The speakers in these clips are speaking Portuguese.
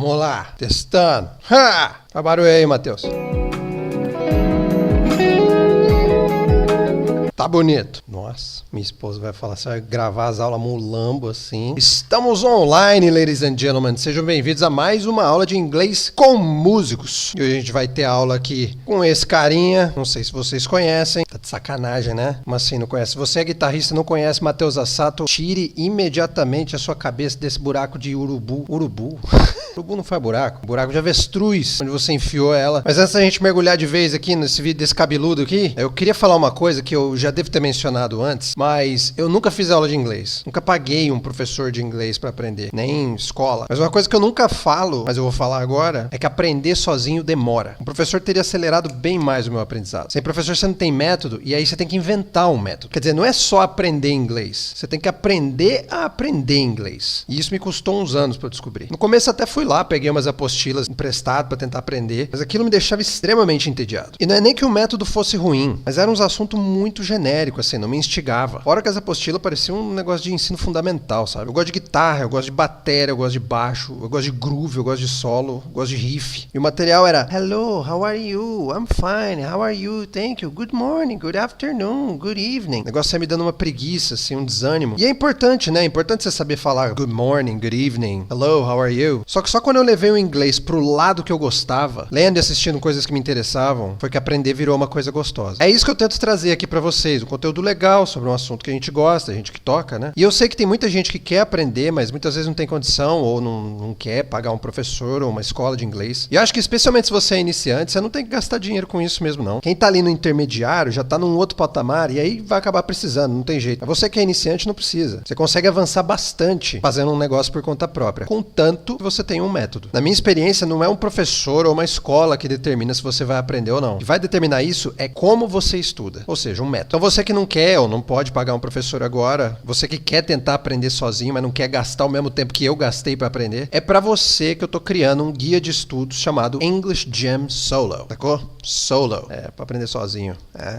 Vamos lá, testando. Ha! Tá barulho aí, Matheus. Tá bonito. Nossa, minha esposa vai falar, você vai gravar as aulas mulambo assim. Estamos online, ladies and gentlemen. Sejam bem-vindos a mais uma aula de inglês com músicos. E hoje a gente vai ter aula aqui com esse carinha. Não sei se vocês conhecem. Tá de sacanagem, né? Mas assim, não conhece. Se você é guitarrista e não conhece Matheus Assato, tire imediatamente a sua cabeça desse buraco de urubu. Urubu? Urubu não faz buraco. Buraco de avestruz, onde você enfiou ela. Mas antes da gente mergulhar de vez aqui nesse vídeo desse cabeludo aqui, eu queria falar uma coisa que eu já devo ter mencionado antes, mas eu nunca fiz aula de inglês. Nunca paguei um professor de inglês pra aprender, nem escola. Mas uma coisa que eu nunca falo, mas eu vou falar agora, é que aprender sozinho demora. Um professor teria acelerado bem mais o meu aprendizado. Sem professor você não tem método, e aí você tem que inventar um método. Quer dizer, não é só aprender inglês. Você tem que aprender a aprender inglês. E isso me custou uns anos pra eu descobrir. No começo até fui lá, peguei umas apostilas emprestadas pra tentar aprender, mas aquilo me deixava extremamente entediado. E não é nem que o método fosse ruim, mas era uns assuntos muito genéricos, assim, não me instigava. Fora que as apostilas pareciam um negócio de ensino fundamental, sabe? Eu gosto de guitarra, eu gosto de bateria, eu gosto de baixo, eu gosto de groove, eu gosto de solo, eu gosto de riff. E o material era: Hello, how are you? I'm fine, how are you? Thank you, good morning, good afternoon, good evening. O negócio ia me dando uma preguiça, assim, um desânimo. E é importante, né? É importante você saber falar good morning, good evening, hello, how are you? Só que só quando eu levei o inglês pro lado que eu gostava, lendo e assistindo coisas que me interessavam, foi que aprender virou uma coisa gostosa. É isso que eu tento trazer aqui pra vocês, um conteúdo legal sobre um assunto que a gente gosta, a gente que toca, né? E eu sei que tem muita gente que quer aprender, mas muitas vezes não tem condição ou não quer pagar um professor ou uma escola de inglês. E eu acho que especialmente se você é iniciante, você não tem que gastar dinheiro com isso mesmo, não. Quem tá ali no intermediário já tá num outro patamar e aí vai acabar precisando, não tem jeito. Mas você que é iniciante não precisa. Você consegue avançar bastante fazendo um negócio por conta própria, contanto que você tenha um método. Na minha experiência, não é um professor ou uma escola que determina se você vai aprender ou não. O que vai determinar isso é como você estuda, ou seja, um método. Então você que não quer ou não pode pagar um professor agora, você que quer tentar aprender sozinho, mas não quer gastar o mesmo tempo que eu gastei para aprender, é para você que eu tô criando um guia de estudos chamado English Jam Solo, sacou? Solo, para aprender sozinho.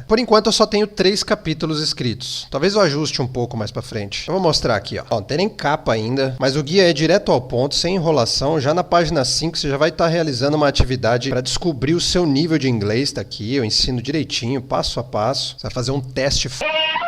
Por enquanto eu só tenho 3 capítulos escritos. Talvez eu ajuste um pouco mais para frente. Eu vou mostrar aqui, ó. Não tem nem capa ainda, mas o guia é direto ao ponto, sem enrolação. Já na página 5 você já vai estar realizando uma atividade para descobrir o seu nível de inglês. Tá aqui, eu ensino direitinho, passo a passo. Você vai fazer um teste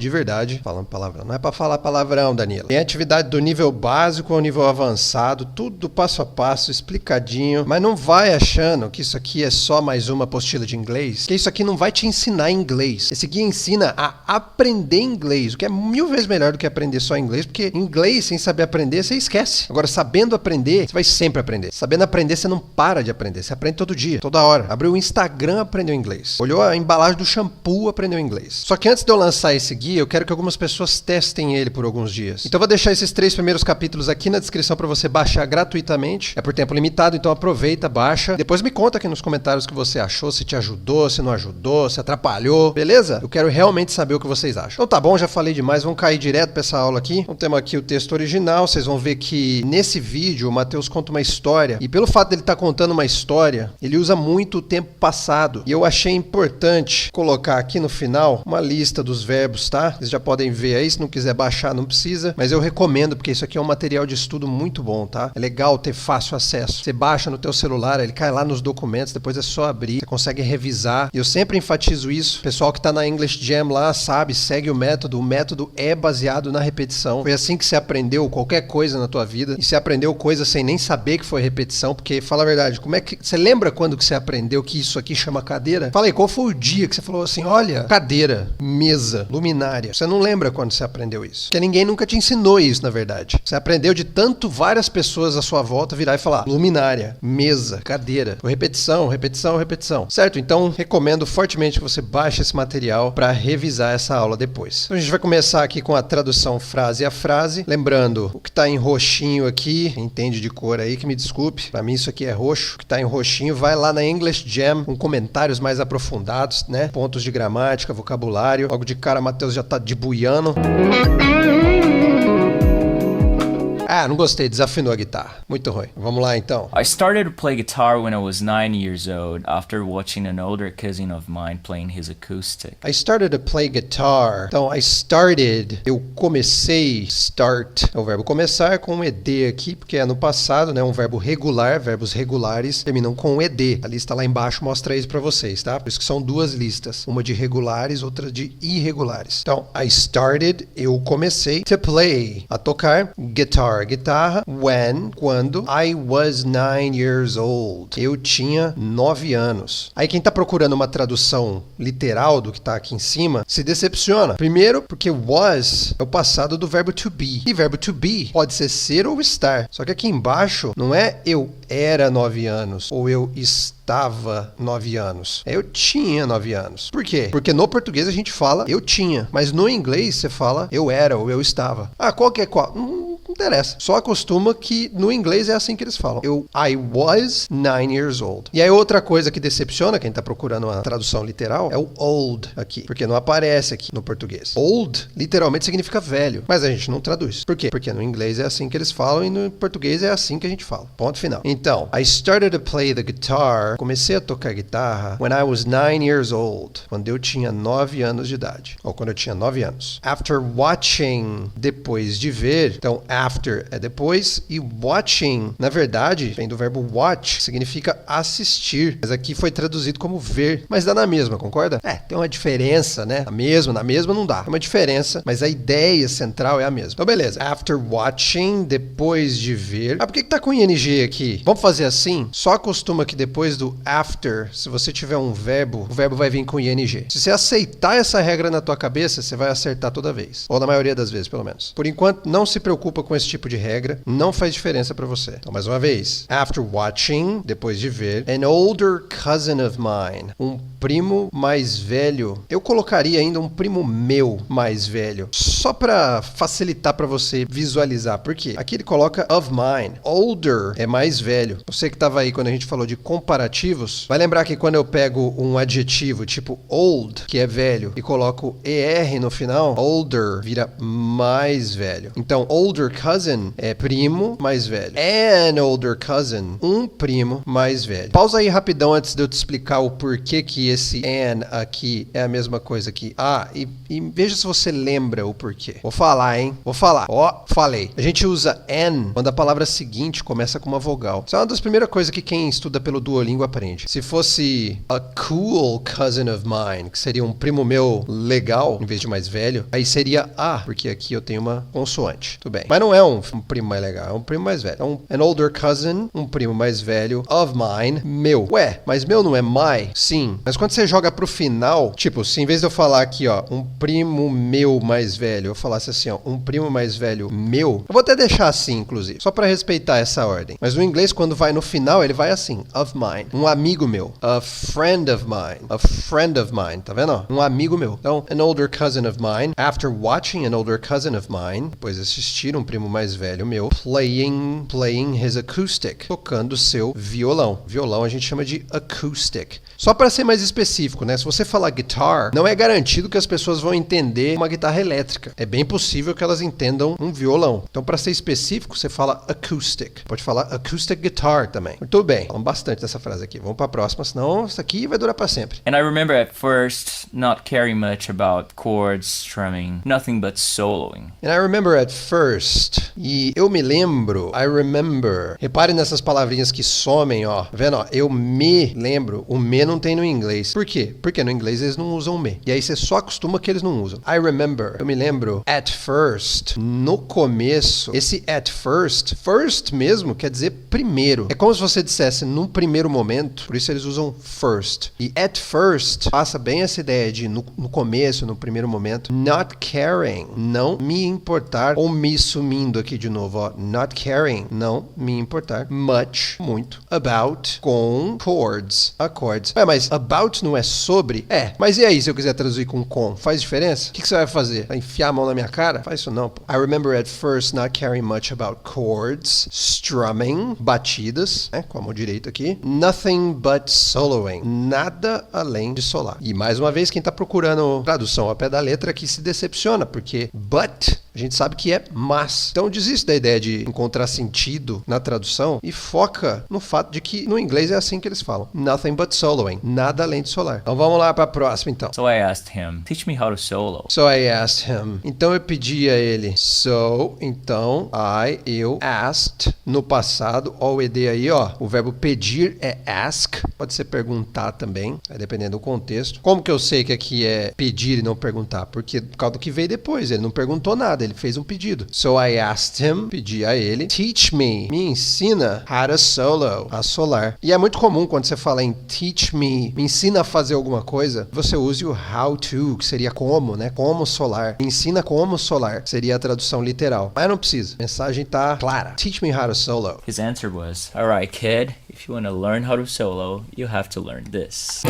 de verdade, falando palavrão. Não é pra falar palavrão, Danilo. Tem atividade do nível básico ao nível avançado, tudo passo a passo, explicadinho. Mas não vai achando que isso aqui é só mais uma apostila de inglês, que isso aqui não vai te ensinar inglês. Esse guia ensina a aprender inglês, o que é 1000 vezes melhor do que aprender só inglês, porque inglês, sem saber aprender, você esquece. Agora, sabendo aprender, você vai sempre aprender. Sabendo aprender, você não para de aprender. Você aprende todo dia, toda hora. Abriu o Instagram, aprendeu inglês. Olhou a embalagem do shampoo, aprendeu inglês. Só que antes de eu lançar esse guia, eu quero que algumas pessoas testem ele por alguns dias. Então eu vou deixar esses 3 primeiros capítulos aqui na descrição para você baixar gratuitamente. É por tempo limitado, então aproveita, baixa. Depois me conta aqui nos comentários o que você achou, se te ajudou, se não ajudou, se atrapalhou, beleza? Eu quero realmente saber o que vocês acham. Então tá bom, já falei demais, vamos cair direto para essa aula aqui. Então temos aqui o texto original, vocês vão ver que nesse vídeo o Matheus conta uma história, e pelo fato dele estar contando uma história, ele usa muito o tempo passado. E eu achei importante colocar aqui no final uma lista dos verbos, tá? Vocês já podem ver aí, se não quiser baixar não precisa, mas eu recomendo porque isso aqui é um material de estudo muito bom, tá? É legal ter fácil acesso. Você baixa no teu celular, ele cai lá nos documentos, depois é só abrir, você consegue revisar. Eu sempre enfatizo isso. O pessoal que tá na English Jam lá sabe, segue o método é baseado na repetição. Foi assim que você aprendeu qualquer coisa na tua vida, e você aprendeu coisa sem nem saber que foi repetição, porque, fala a verdade, como é que... Você lembra quando que você aprendeu que isso aqui chama cadeira? Fala aí, qual foi o dia que você falou assim, olha, cadeira, mesa, luminária? Você não lembra quando você aprendeu isso. Porque ninguém nunca te ensinou isso, na verdade. Você aprendeu de tanto várias pessoas à sua volta virar e falar luminária, mesa, cadeira, repetição, repetição, repetição. Certo? Então, recomendo fortemente que você baixe esse material para revisar essa aula depois. Então, a gente vai começar aqui com a tradução frase a frase. Lembrando, o que está em roxinho aqui, entende de cor aí, que me desculpe. Para mim isso aqui é roxo. O que está em roxinho, vai lá na English Jam com comentários mais aprofundados, né? Pontos de gramática, vocabulário. Logo de cara, Matheus já tá debuiando. Ah, não gostei, desafinou a guitarra. Muito ruim. Vamos lá então. I started to play guitar when I was 9 years old after watching an older cousin of mine playing his acoustic. I started to play guitar. Então, I started, eu comecei, start. É o verbo começar com um ed aqui, porque é no passado, né? Um verbo regular, verbos regulares terminam com um ed. A lista lá embaixo mostra isso pra vocês, tá? Por isso que são duas listas, uma de regulares, outra de irregulares. Então, I started, eu comecei, to play, a tocar, guitar, guitarra, when, quando, I was 9 years old. Eu tinha 9 anos. Aí quem tá procurando uma tradução literal do que tá aqui em cima, se decepciona. Primeiro, porque was é o passado do verbo to be. E verbo to be pode ser ou estar. Só que aqui embaixo não é eu era 9 anos ou eu estava 9 anos. Eu tinha 9 anos. Por quê? Porque no português a gente fala eu tinha, mas no inglês você fala eu era ou eu estava. Ah, qual que é qual? Não interessa. Só acostuma que no inglês é assim que eles falam. I was 9 years old. E aí outra coisa que decepciona quem tá procurando uma tradução literal é o old aqui, porque não aparece aqui no português. Old literalmente significa velho, mas a gente não traduz. Por quê? Porque no inglês é assim que eles falam e no português é assim que a gente fala. Ponto final. Então, I started to play the guitar. Comecei a tocar guitarra when I was 9 years old. Quando eu tinha 9 anos de idade. Ou quando eu tinha 9 anos. After watching, depois de ver. Então, after é depois e watching, na verdade, vem do verbo watch, significa assistir. Mas aqui foi traduzido como ver. Mas dá na mesma, concorda? Tem uma diferença, né? Na mesma não dá. Tem uma diferença, mas a ideia central é a mesma. Então, beleza. After watching, depois de ver. Ah, por que tá com ing aqui? Vamos fazer assim? Só acostuma que depois do after, se você tiver um verbo, o verbo vai vir com ing. Se você aceitar essa regra na tua cabeça, você vai acertar toda vez. Ou na maioria das vezes, pelo menos. Por enquanto, não se preocupa com esse tipo de regra. Não faz diferença pra você. Então, mais uma vez. After watching, depois de ver. An older cousin of mine. Um primo mais velho. Eu colocaria ainda um primo meu mais velho. Só pra facilitar pra você visualizar. Por quê? Aqui ele coloca of mine. Older é mais velho. Você que estava aí quando a gente falou de comparativos, vai lembrar que quando eu pego um adjetivo tipo old, que é velho, e coloco er no final, older vira mais velho. Então, older cousin é primo mais velho. An older cousin, um primo mais velho. Pausa aí rapidão antes de eu te explicar o porquê que esse an aqui é a mesma coisa que e veja se você lembra o porquê. Vou falar, hein? Falei. A gente usa an quando a palavra seguinte começa com uma vogal. Isso é uma das primeiras coisas que quem estuda pelo Duolingo aprende. Se fosse a cool cousin of mine, que seria um primo meu legal, em vez de mais velho, aí seria porque aqui eu tenho uma consoante. Tudo bem. Mas não é um primo mais legal, é um primo mais velho. Então, an older cousin, um primo mais velho, of mine, meu. Ué, mas meu não é my? Sim. Mas quando você joga pro final, tipo, se em vez de eu falar aqui, um primo meu mais velho, eu falasse assim, um primo mais velho meu, eu vou até deixar assim, inclusive, só pra respeitar essa ordem. Mas no inglês, quando vai no final, ele vai assim, of mine, um amigo meu, a friend of mine, tá vendo? Um amigo meu. Então, an older cousin of mine, after watching an older cousin of mine, depois de assistir um primo mais velho meu, playing his acoustic, tocando seu violão. Violão a gente chama de acoustic. Só para ser mais específico, né? Se você falar guitar, não é garantido que as pessoas vão entender uma guitarra elétrica. É bem possível que elas entendam um violão. Então, para ser específico, você fala acoustic. Pode falar acoustic guitar também. Muito bem. Falamos bastante dessa frase aqui. Vamos para a próxima, senão isso aqui vai durar para sempre. And I remember at first not caring much about chords, strumming, nothing but soloing. And I remember at first. E eu me lembro. I remember. Repare nessas palavrinhas que somem, ó. Vendo, ó? Eu me lembro. O me não tem no inglês. Por quê? Porque no inglês eles não usam me. E aí você só acostuma que eles não usam. I remember. Eu me lembro. At first. No começo. Esse at first. First mesmo quer dizer primeiro. É como se você dissesse num primeiro momento. Por isso eles usam first. E at first passa bem essa ideia de no começo, no primeiro momento. Not caring. Não me importar. Ou me sumindo aqui de novo, ó. Not caring. Não me importar. Much. Muito. About. Com. Chords. Acordes. Mas about não é sobre? Mas e aí se eu quiser traduzir com? Faz diferença? O que você vai fazer? Vai enfiar a mão na minha cara? Faz isso não, pô. I remember at first not caring much about chords, strumming, batidas, né? Com a mão direita aqui. Nothing but soloing. Nada além de solar. E mais uma vez, quem tá procurando tradução ao pé da letra aqui se decepciona, porque but A gente sabe que é mas. Então desiste da ideia de encontrar sentido na tradução e foca no fato de que no inglês é assim que eles falam. Nothing but soloing. Nada além de solar. Então vamos lá para a próxima então. So I asked him, teach me how to solo. So I asked him. Então eu pedi a ele. So, então, eu asked no passado. Ó o ED aí, ó. O verbo pedir é ask. Pode ser perguntar também, dependendo do contexto. Como que eu sei que aqui é pedir e não perguntar? Porque por causa do que veio depois. Ele não perguntou nada, ele fez um pedido. So I asked him, pedi a ele, teach me ensina how to solo, a solar. E é muito comum quando você fala em teach me ensina a fazer alguma coisa, você use o how to, que seria como, né? Como solar. Me ensina como solar, seria a tradução literal. Mas não precisa, a mensagem tá clara. Teach me how to solo. His answer was, alright kid, if you want to learn how to solo, you have to learn this.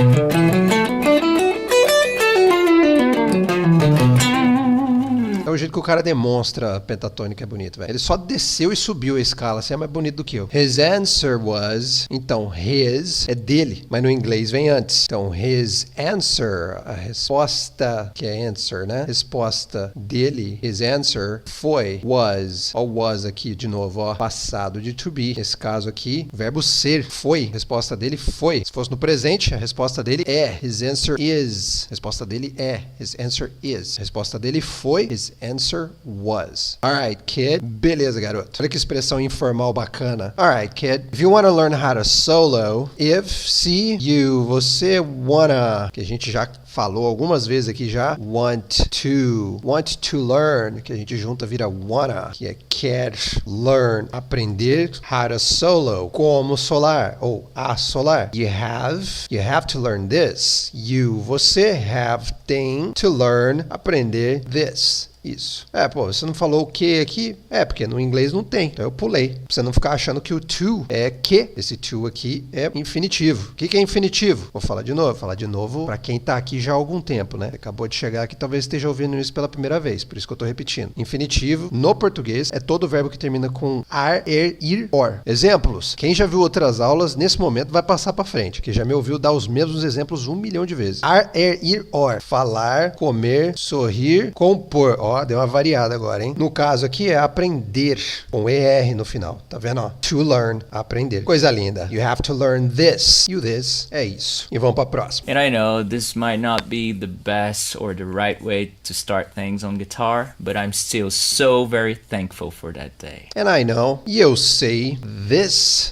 É o jeito que o cara demonstra a pentatônica é bonito, velho. Ele só desceu e subiu a escala, assim é mais bonito do que eu. His answer was... Então, his é dele, mas no inglês vem antes. Então, his answer, a resposta, que é answer, né? Resposta dele, his answer foi, was. Ó o was aqui de novo, ó. Passado de to be. Nesse caso aqui, verbo ser, foi. A resposta dele foi. Se fosse no presente, a resposta dele é. His answer is. A resposta dele é. His answer is. A resposta dele foi. His answer was. Alright, kid. Beleza, garoto. Olha que expressão informal bacana. Alright, kid. If you want to learn how to solo, se você wanna, que a gente já falou algumas vezes aqui já, want to learn, que a gente junta vira wanna, que é quer learn, aprender how to solo, como solar ou a solar. You have to learn this. Você tem to learn, aprender this. Isso. Você não falou o que aqui? Porque no inglês não tem. Então eu pulei. Pra você não ficar achando que o to é que. Esse to aqui é infinitivo. O que é infinitivo? Vou falar de novo. Falar de novo pra quem tá aqui já há algum tempo, né? Acabou de chegar aqui, talvez esteja ouvindo isso pela primeira vez. Por isso que eu tô repetindo. Infinitivo, no português, é todo verbo que termina com ar, ir, or. Exemplos. Quem já viu outras aulas, nesse momento vai passar pra frente. Que já me ouviu dar os mesmos exemplos 1 milhão de vezes. Ar, ir, or. Falar, comer, sorrir, compor. Deu uma variada agora, hein? No caso aqui é aprender, com ER no final. Tá vendo? To learn, aprender. Coisa linda. You have to learn this. E o this é isso. E vamos pra próxima. And I know this might not be the best or the right way to start things on guitar, but I'm still so very thankful for that day. And I know, e eu sei,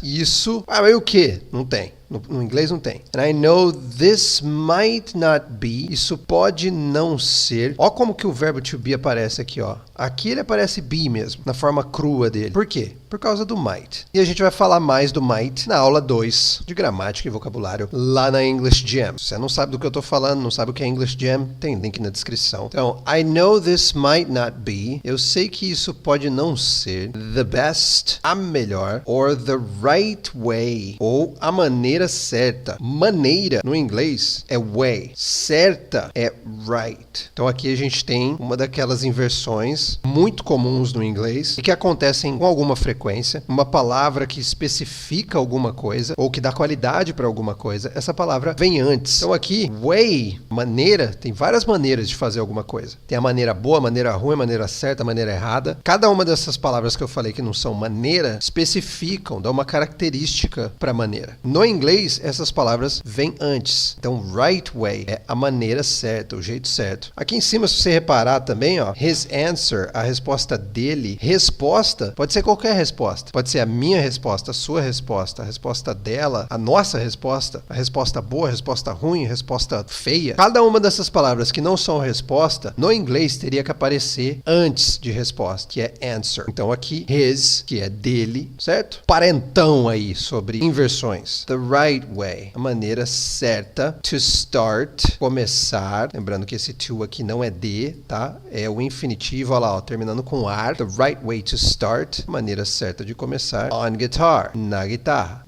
isso. Mas o que? Não tem. No inglês não tem. And I know this might not be. Isso pode não ser. Ó como que o verbo to be aparece aqui, ó. Aqui ele aparece be mesmo, na forma crua dele. Por quê? Por causa do might. E a gente vai falar mais do might na aula 2 de gramática e vocabulário lá na English Jam. Se você não sabe do que eu tô falando, não sabe o que é English Jam, tem link na descrição. Então, I know this might not be. Eu sei que isso pode não ser the best, a melhor, or the right way, ou a maneira certa. Maneira, no inglês, é way. Certa é right. Então aqui a gente tem uma daquelas inversões muito comuns no inglês e que acontecem com alguma frequência. Uma palavra que especifica alguma coisa ou que dá qualidade para alguma coisa, essa palavra vem antes. Então aqui, way, maneira, tem várias maneiras de fazer alguma coisa. Tem a maneira boa, a maneira ruim, a maneira certa, a maneira errada. Cada uma dessas palavras que eu falei que não são maneira, especificam, dão uma característica para a maneira. No inglês, essas palavras vêm antes. Então, right way é a maneira certa, o jeito certo. Aqui em cima, se você reparar também, ó, his answer, a resposta dele. Resposta pode ser qualquer resposta. Pode ser a minha resposta, a resposta dela, a nossa resposta, a resposta boa, a resposta ruim, a resposta feia. Cada uma dessas palavras que não são resposta, no inglês teria que aparecer antes de resposta, que é answer. Então aqui, his, que é dele, certo? Parentão aí sobre inversões. The right way, a maneira certa. To start, começar. Lembrando que esse to aqui não é de, tá? É o infinitivo, olha lá, ó, terminando com ar. The right way to start, maneira certa de começar. On guitar, na guitarra.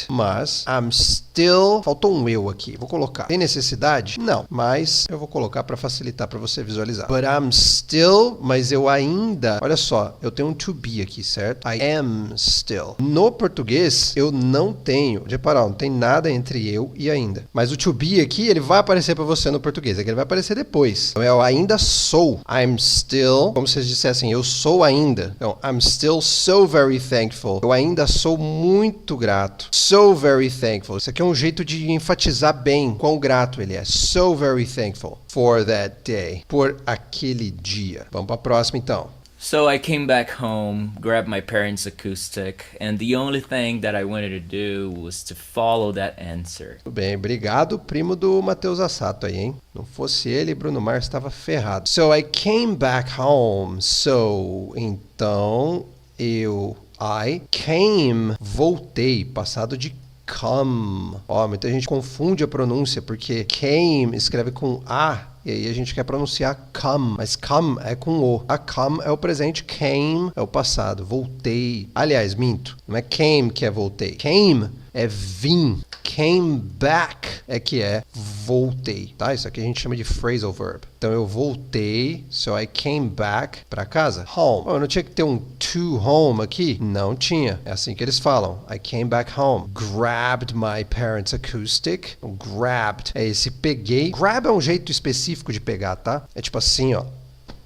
Mas, I'm still... Faltou um eu aqui, vou colocar. Tem necessidade? Não, mas eu vou colocar para facilitar para você visualizar. But I'm still, mas eu ainda... Olha só, eu tenho um to be aqui, certo? I am still. No português, eu não tenho... Já parou repara, ó, não tem nada entre eu e ainda. Mas o to be aqui, ele vai aparecer para você no português. Aqui ele vai aparecer depois. Então, eu ainda sou. I'm still, como se vocês dissessem, eu sou ainda. Então, I'm still so very thankful. Eu ainda sou muito grato. So very thankful. Isso aqui é um jeito de enfatizar bem quão grato ele é. So very thankful for that day. Por aquele dia. Vamos para a próxima, então. So I came back home, grabbed my parents' acoustic, and the only thing that I wanted to do was to follow that answer. Tudo bem, obrigado, primo do Matheus Assato aí, hein? Não fosse ele, Bruno Mars estava ferrado. So I came back home. So, então, I came, voltei, passado de come. Ó, muita gente confunde a pronúncia, porque came escreve com A. E aí a gente quer pronunciar come, mas come é com O. A come é o presente, came é o passado, voltei. Aliás, minto, não é came que é voltei. Came é vim. Came back é que é voltei, tá? Isso aqui a gente chama de phrasal verb. Então eu voltei, so I came back para casa. Home. Eu não tinha que ter um to home aqui? Não tinha. É assim que eles falam. I came back home. Grabbed my parents' acoustic. Grabbed é esse peguei. Grab é um jeito específico de pegar, tá? É tipo assim, ó.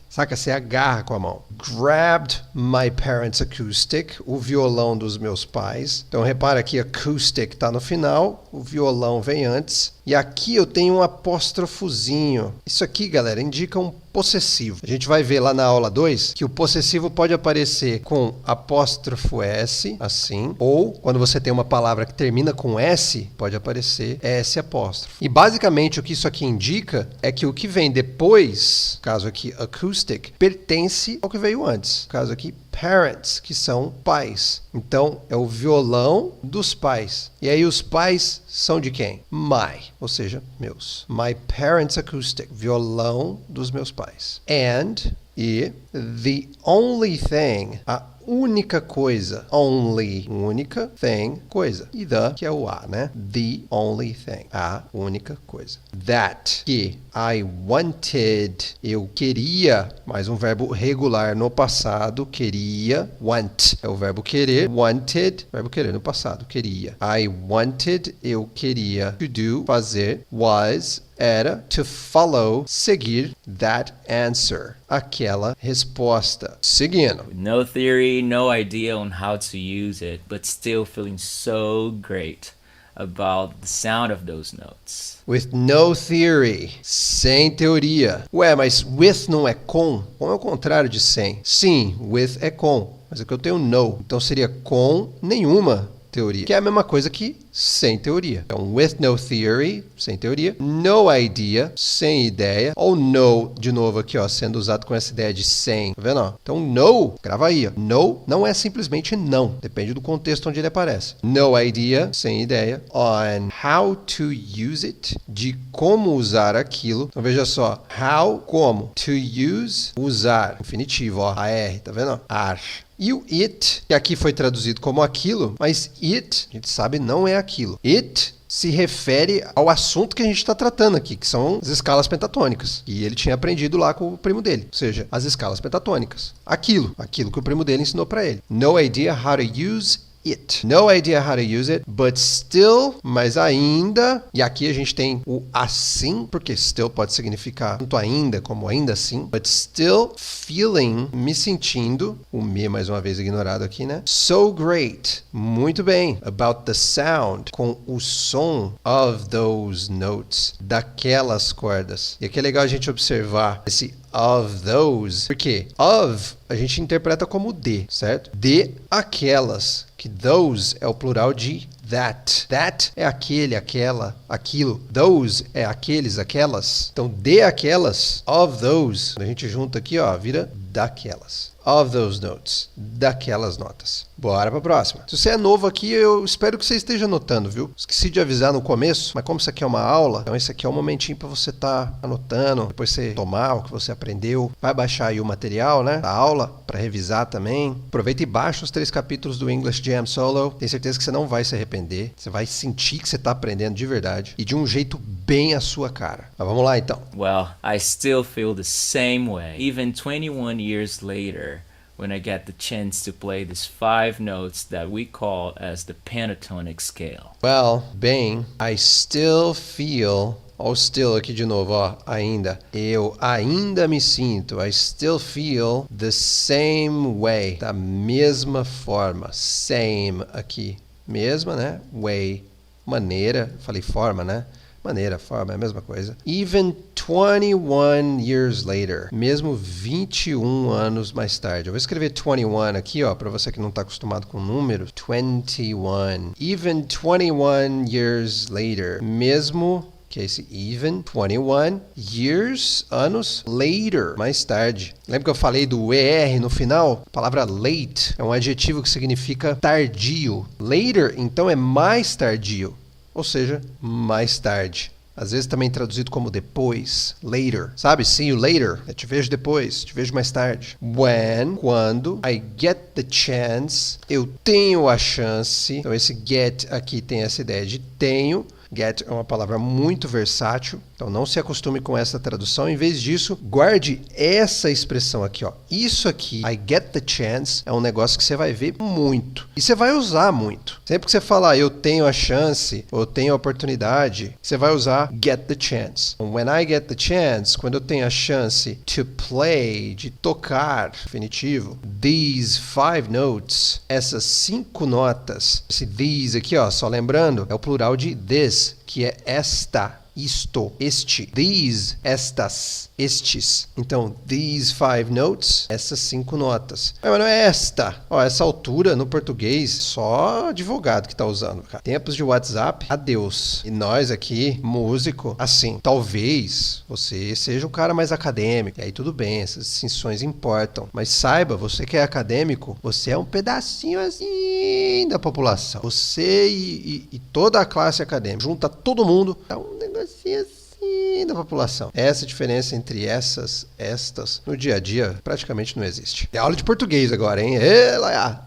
Saca? Você agarra com a mão. Grabbed my parents' acoustic, o violão dos meus pais. Então repara que acoustic está no final, o violão vem antes. E aqui eu tenho um apóstrofozinho. Isso aqui, galera, indica um possessivo. A gente vai ver lá na aula 2 que o possessivo pode aparecer com apóstrofo S, assim. Ou, quando você tem uma palavra que termina com S, pode aparecer S apóstrofo. E basicamente o que isso aqui indica é que o que vem depois, no caso aqui acoustic, pertence ao que veio antes. No caso aqui parents, que são pais. Então, é o violão dos pais. E aí os pais são de quem? My, ou seja, meus. My parents' acoustic, violão dos meus pais. And, e, the only thing, a única coisa. Only, única, thing, coisa. E the, que é o a, né? The only thing, a única coisa. That, que I wanted, eu queria, mais um verbo regular no passado, queria, want, é o verbo querer, wanted, verbo querer no passado, queria. I wanted, eu queria, to do, fazer, was, era, to follow, seguir, that answer, aquela resposta. Seguindo. No theory, no idea on how to use it, but still feeling so great about the sound of those notes. With no theory, sem teoria. Ué, mas with não é com? Com é o contrário de sem. Sim, with é com, mas aqui eu tenho no, então seria com nenhuma teoria, que é a mesma coisa que sem teoria. Então, with no theory, sem teoria. No idea, sem ideia. Ou no, de novo aqui, ó, sendo usado com essa ideia de sem. Tá vendo? Ó? Então, no, grava aí. Ó. No não é simplesmente não. Depende do contexto onde ele aparece. No idea, sem ideia. On how to use it, de como usar aquilo. Então, veja só. How, como. To use, usar. Infinitivo, ó. AR, tá vendo? Ar. E o it, que aqui foi traduzido como aquilo, mas it, a gente sabe, não é aquilo. It se refere ao assunto que a gente está tratando aqui, que são as escalas pentatônicas. E ele tinha aprendido lá com o primo dele, ou seja, as escalas pentatônicas. Aquilo que o primo dele ensinou para ele. No idea how to use it. No idea how to use it, but still, mas ainda, e aqui a gente tem o assim, porque still pode significar tanto ainda como ainda assim, but still feeling, me sentindo, o me mais uma vez ignorado aqui, né? So great, muito bem, about the sound, com o som of those notes, daquelas cordas. E aqui é legal a gente observar esse of those, porque of a gente interpreta como de, certo? De aquelas, que those é o plural de that. That é aquele, aquela, aquilo. Those é aqueles, aquelas. Então, de aquelas, of those, quando a gente junta aqui, ó, vira daquelas. Of those notes, daquelas notas. Bora pra próxima. Se você é novo aqui, eu espero que você esteja anotando, viu? Esqueci de avisar no começo, mas como isso aqui é uma aula, então esse aqui é um momentinho para você estar anotando, depois você tomar o que você aprendeu, vai baixar aí o material, né, da aula, para revisar também. Aproveita e baixa os 3 capítulos do English Jam Solo. Tenho certeza que você não vai se arrepender, você vai sentir que você está aprendendo de verdade e de um jeito bem à sua cara. Mas vamos lá então. Well, I still feel the same way, even 21 years later, when I get the chance to play these 5 notes that we call as the pentatonic scale. Well, bem, I still feel... Ó o still aqui de novo, ó, ainda. Eu ainda me sinto. I still feel the same way. Da mesma forma. Same aqui. Mesma, né? Way. Maneira. Falei forma, né? Maneira, forma, é a mesma coisa. Even 21 years later. Mesmo 21 anos mais tarde. Eu vou escrever 21 aqui, ó, para você que não está acostumado com números. 21. Even 21 years later. Mesmo... que é esse even, 21 years, anos, later, mais tarde. Lembra que eu falei do ER no final? A palavra late é um adjetivo que significa tardio. Later, então, é mais tardio, ou seja, mais tarde. Às vezes também traduzido como depois, later. Sabe? See you later. Eu te vejo depois, te vejo mais tarde. When, quando, I get the chance, eu tenho a chance. Então esse get aqui tem essa ideia de tenho. Get é uma palavra muito versátil, então não se acostume com essa tradução. Em vez disso, guarde essa expressão aqui, ó. Isso aqui, I get the chance, é um negócio que você vai ver muito. E você vai usar muito. Sempre que você falar eu tenho a chance, ou eu tenho a oportunidade, você vai usar get the chance. When I get the chance, quando eu tenho a chance to play, de tocar, definitivo, these 5 notes, essas 5 notas, esse these aqui, ó, só lembrando, é o plural de this, que é esta, isto, este. These, estas, estes. Então, these 5 notes, essas 5 notas. Mas não é esta. Ó, essa altura no português, só advogado que tá usando, cara. Tempos de WhatsApp, adeus. E nós aqui, músico, assim, talvez você seja um cara mais acadêmico. E aí tudo bem, essas distinções importam. Mas saiba, você que é acadêmico, você é um pedacinho assim da população. Você e toda a classe acadêmica, junta todo mundo, é um negocinho assim da população. Essa diferença entre essas, estas, no dia a dia, praticamente não existe. É aula de português agora, hein?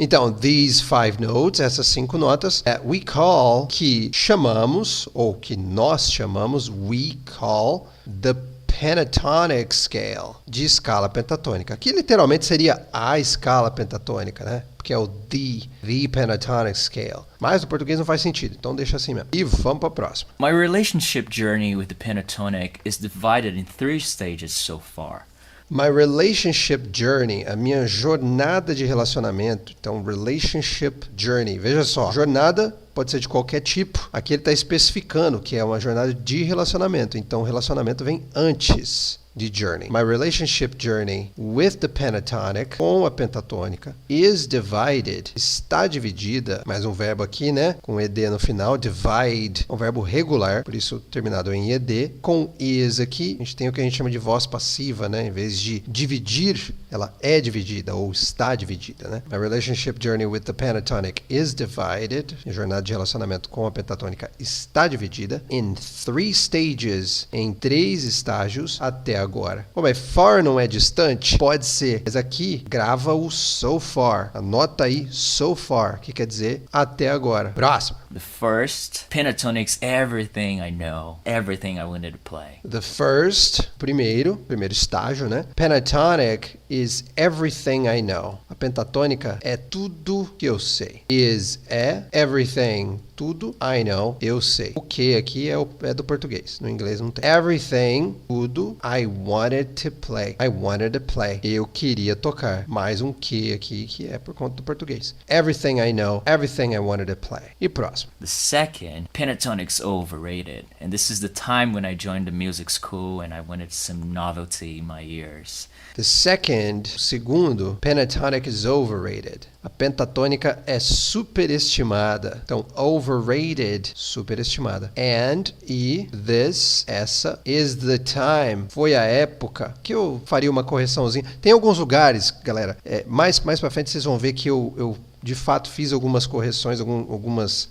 Então, these 5 notes, essas 5 notas, we call, que chamamos, ou que nós chamamos, we call the pentatonic scale, de escala pentatônica. Aqui literalmente seria a escala pentatônica, né? Porque é o the pentatonic scale. Mas no português não faz sentido, então deixa assim mesmo. E vamos para o próximo. My relationship journey with the pentatonic is divided in 3 stages so far. My relationship journey, a minha jornada de relacionamento. Então, relationship journey. Veja só, jornada pode ser de qualquer tipo. Aqui ele está especificando que é uma jornada de relacionamento. Então, o relacionamento vem antes de journey. My relationship journey with the pentatonic, com a pentatônica, is divided, está dividida, mais um verbo aqui, né, com ed no final, divide, um verbo regular, por isso terminado em ed, com is aqui, a gente tem o que a gente chama de voz passiva, né, em vez de dividir, ela é dividida, ou está dividida, né. My relationship journey with the pentatonic is divided, a jornada de relacionamento com a pentatônica está dividida, in 3 stages, em 3 estágios, até agora. Bom, mas far não é distante? Pode ser. Mas aqui, grava o so far. Anota aí, so far, que quer dizer até agora. Próximo. The first, pentatonic's everything I know, everything I wanted to play. The first, primeiro estágio, né? Pentatonic is everything I know. A pentatônica é tudo que eu sei. Is é everything, tudo I know, eu sei. O que aqui é do português, no inglês não tem. Everything, tudo I wanted to play. I wanted to play. Eu queria tocar. Mais um que aqui que é por conta do português. Everything I know, everything I wanted to play. E próximo. The second, pentatonic's overrated, and this is the time when I joined the music school and I wanted some novelty in my ears. The second, segundo, pentatonic is overrated. A pentatônica é superestimada. Então, overrated, superestimada. And, e, this, essa, is the time, foi a época, que eu faria uma correçãozinha. Tem alguns lugares, galera, mais pra frente vocês vão ver que eu de fato fiz algumas correções,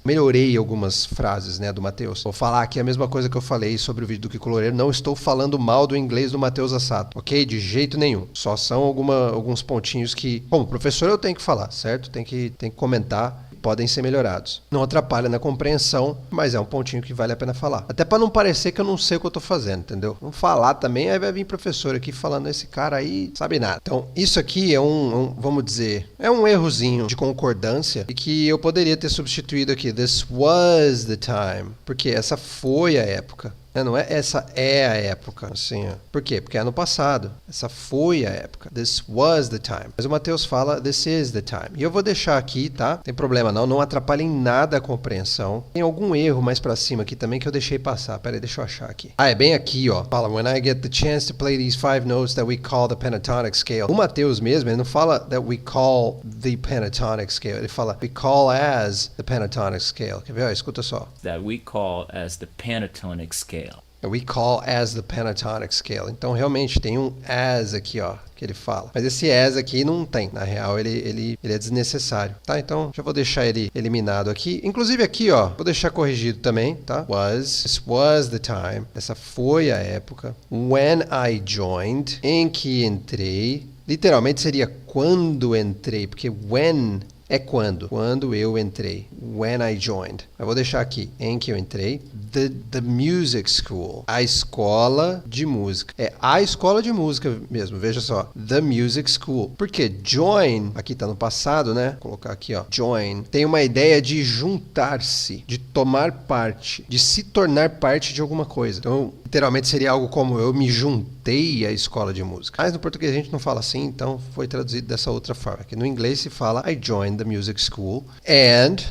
melhorei algumas frases, né, do Matheus. Vou falar aqui a mesma coisa que eu falei sobre o vídeo do Kiko Loureiro. Não estou falando mal do inglês do Matheus Assato, ok? De jeito nenhum. Só são alguns pontinhos que, como professor, eu tenho que falar, certo? Tem que comentar. podem ser melhorados. Não atrapalha na compreensão, mas é um pontinho que vale a pena falar. Até para não parecer que eu não sei o que eu tô fazendo, entendeu? Não falar também, aí vai vir professor aqui falando, esse cara aí sabe nada. Então, isso aqui é vamos dizer, é um errozinho de concordância e que eu poderia ter substituído aqui, this was the time, porque essa foi a época. Não é essa é a época, assim, ó. Por quê? Porque é no passado. Essa foi a época. This was the time. Mas o Mateus fala, this is the time. E eu vou deixar aqui, tá? Não tem problema não atrapalha em nada a compreensão. Tem algum erro mais pra cima aqui também que eu deixei passar. Pera aí, deixa eu achar aqui. É bem aqui, ó. Fala, when I get the chance to play these 5 notes that we call the pentatonic scale. O Mateus mesmo, ele não fala that we call the pentatonic scale. Ele fala, we call as the pentatonic scale. Quer ver? Ó, escuta só. That we call as the pentatonic scale. We call as the pentatonic scale. Então, realmente, tem um as aqui, ó, que ele fala. Mas esse as aqui não tem. Na real, ele é desnecessário. Tá? Então, já vou deixar ele eliminado aqui. Inclusive aqui, ó, vou deixar corrigido também, tá? This was the time. Essa foi a época. When I joined. Em que entrei. Literalmente seria quando entrei. Porque when é quando. Quando eu entrei. When I joined. Eu vou deixar aqui. Em que eu entrei. The music school. A escola de música. É a escola de música mesmo. Veja só. The music school. Porque join, aqui tá no passado, né? Vou colocar aqui, ó. Join. Tem uma ideia de juntar-se. De tomar parte. De se tornar parte de alguma coisa. Então, literalmente seria algo como eu me juntei à escola de música. Mas no português a gente não fala assim, então foi traduzido dessa outra forma. Que no inglês se fala I joined the music school.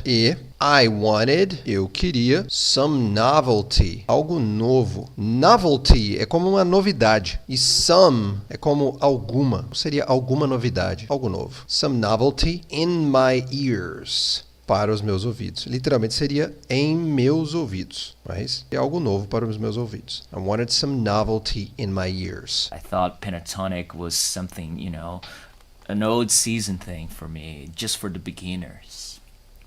E I wanted, eu queria, some novelty, algo novo. Novelty é como uma novidade. E some é como alguma. Seria alguma novidade, algo novo. Some novelty in my ears. Para os meus ouvidos. Literalmente seria em meus ouvidos. Mas é algo novo para os meus ouvidos. I wanted some novelty in my ears. I thought pentatonic was something, an old season thing for me, just for the beginners.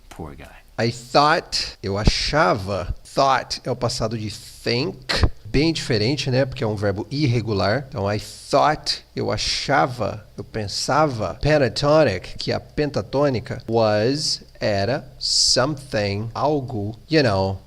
Poor guy. I thought, eu achava. Thought é o passado de think. Bem diferente, né? Porque é um verbo irregular. Então, I thought, eu achava, eu pensava. Pentatonic, que é a pentatônica, era something, algo,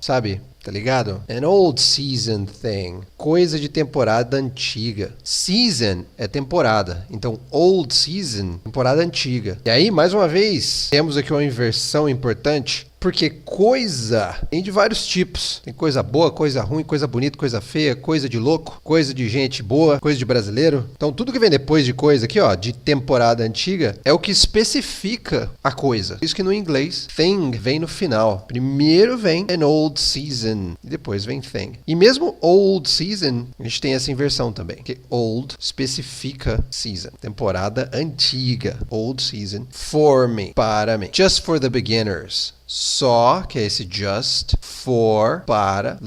sabe? Tá ligado? An old season thing. Coisa de temporada antiga. Season é temporada. Então, old season, temporada antiga. E aí, mais uma vez, temos aqui uma inversão importante. Porque coisa tem de vários tipos. Tem coisa boa, coisa ruim, coisa bonita, coisa feia, coisa de louco, coisa de gente boa, coisa de brasileiro. Então tudo que vem depois de coisa aqui, ó, de temporada antiga, é o que especifica a coisa. Por isso que no inglês, thing vem no final. Primeiro vem an old season e depois vem thing. E mesmo old season, a gente tem essa inversão também. Que old especifica season. Temporada antiga. Old season. For me. Para mim. Just for the beginners. Só, que é esse just, for, para,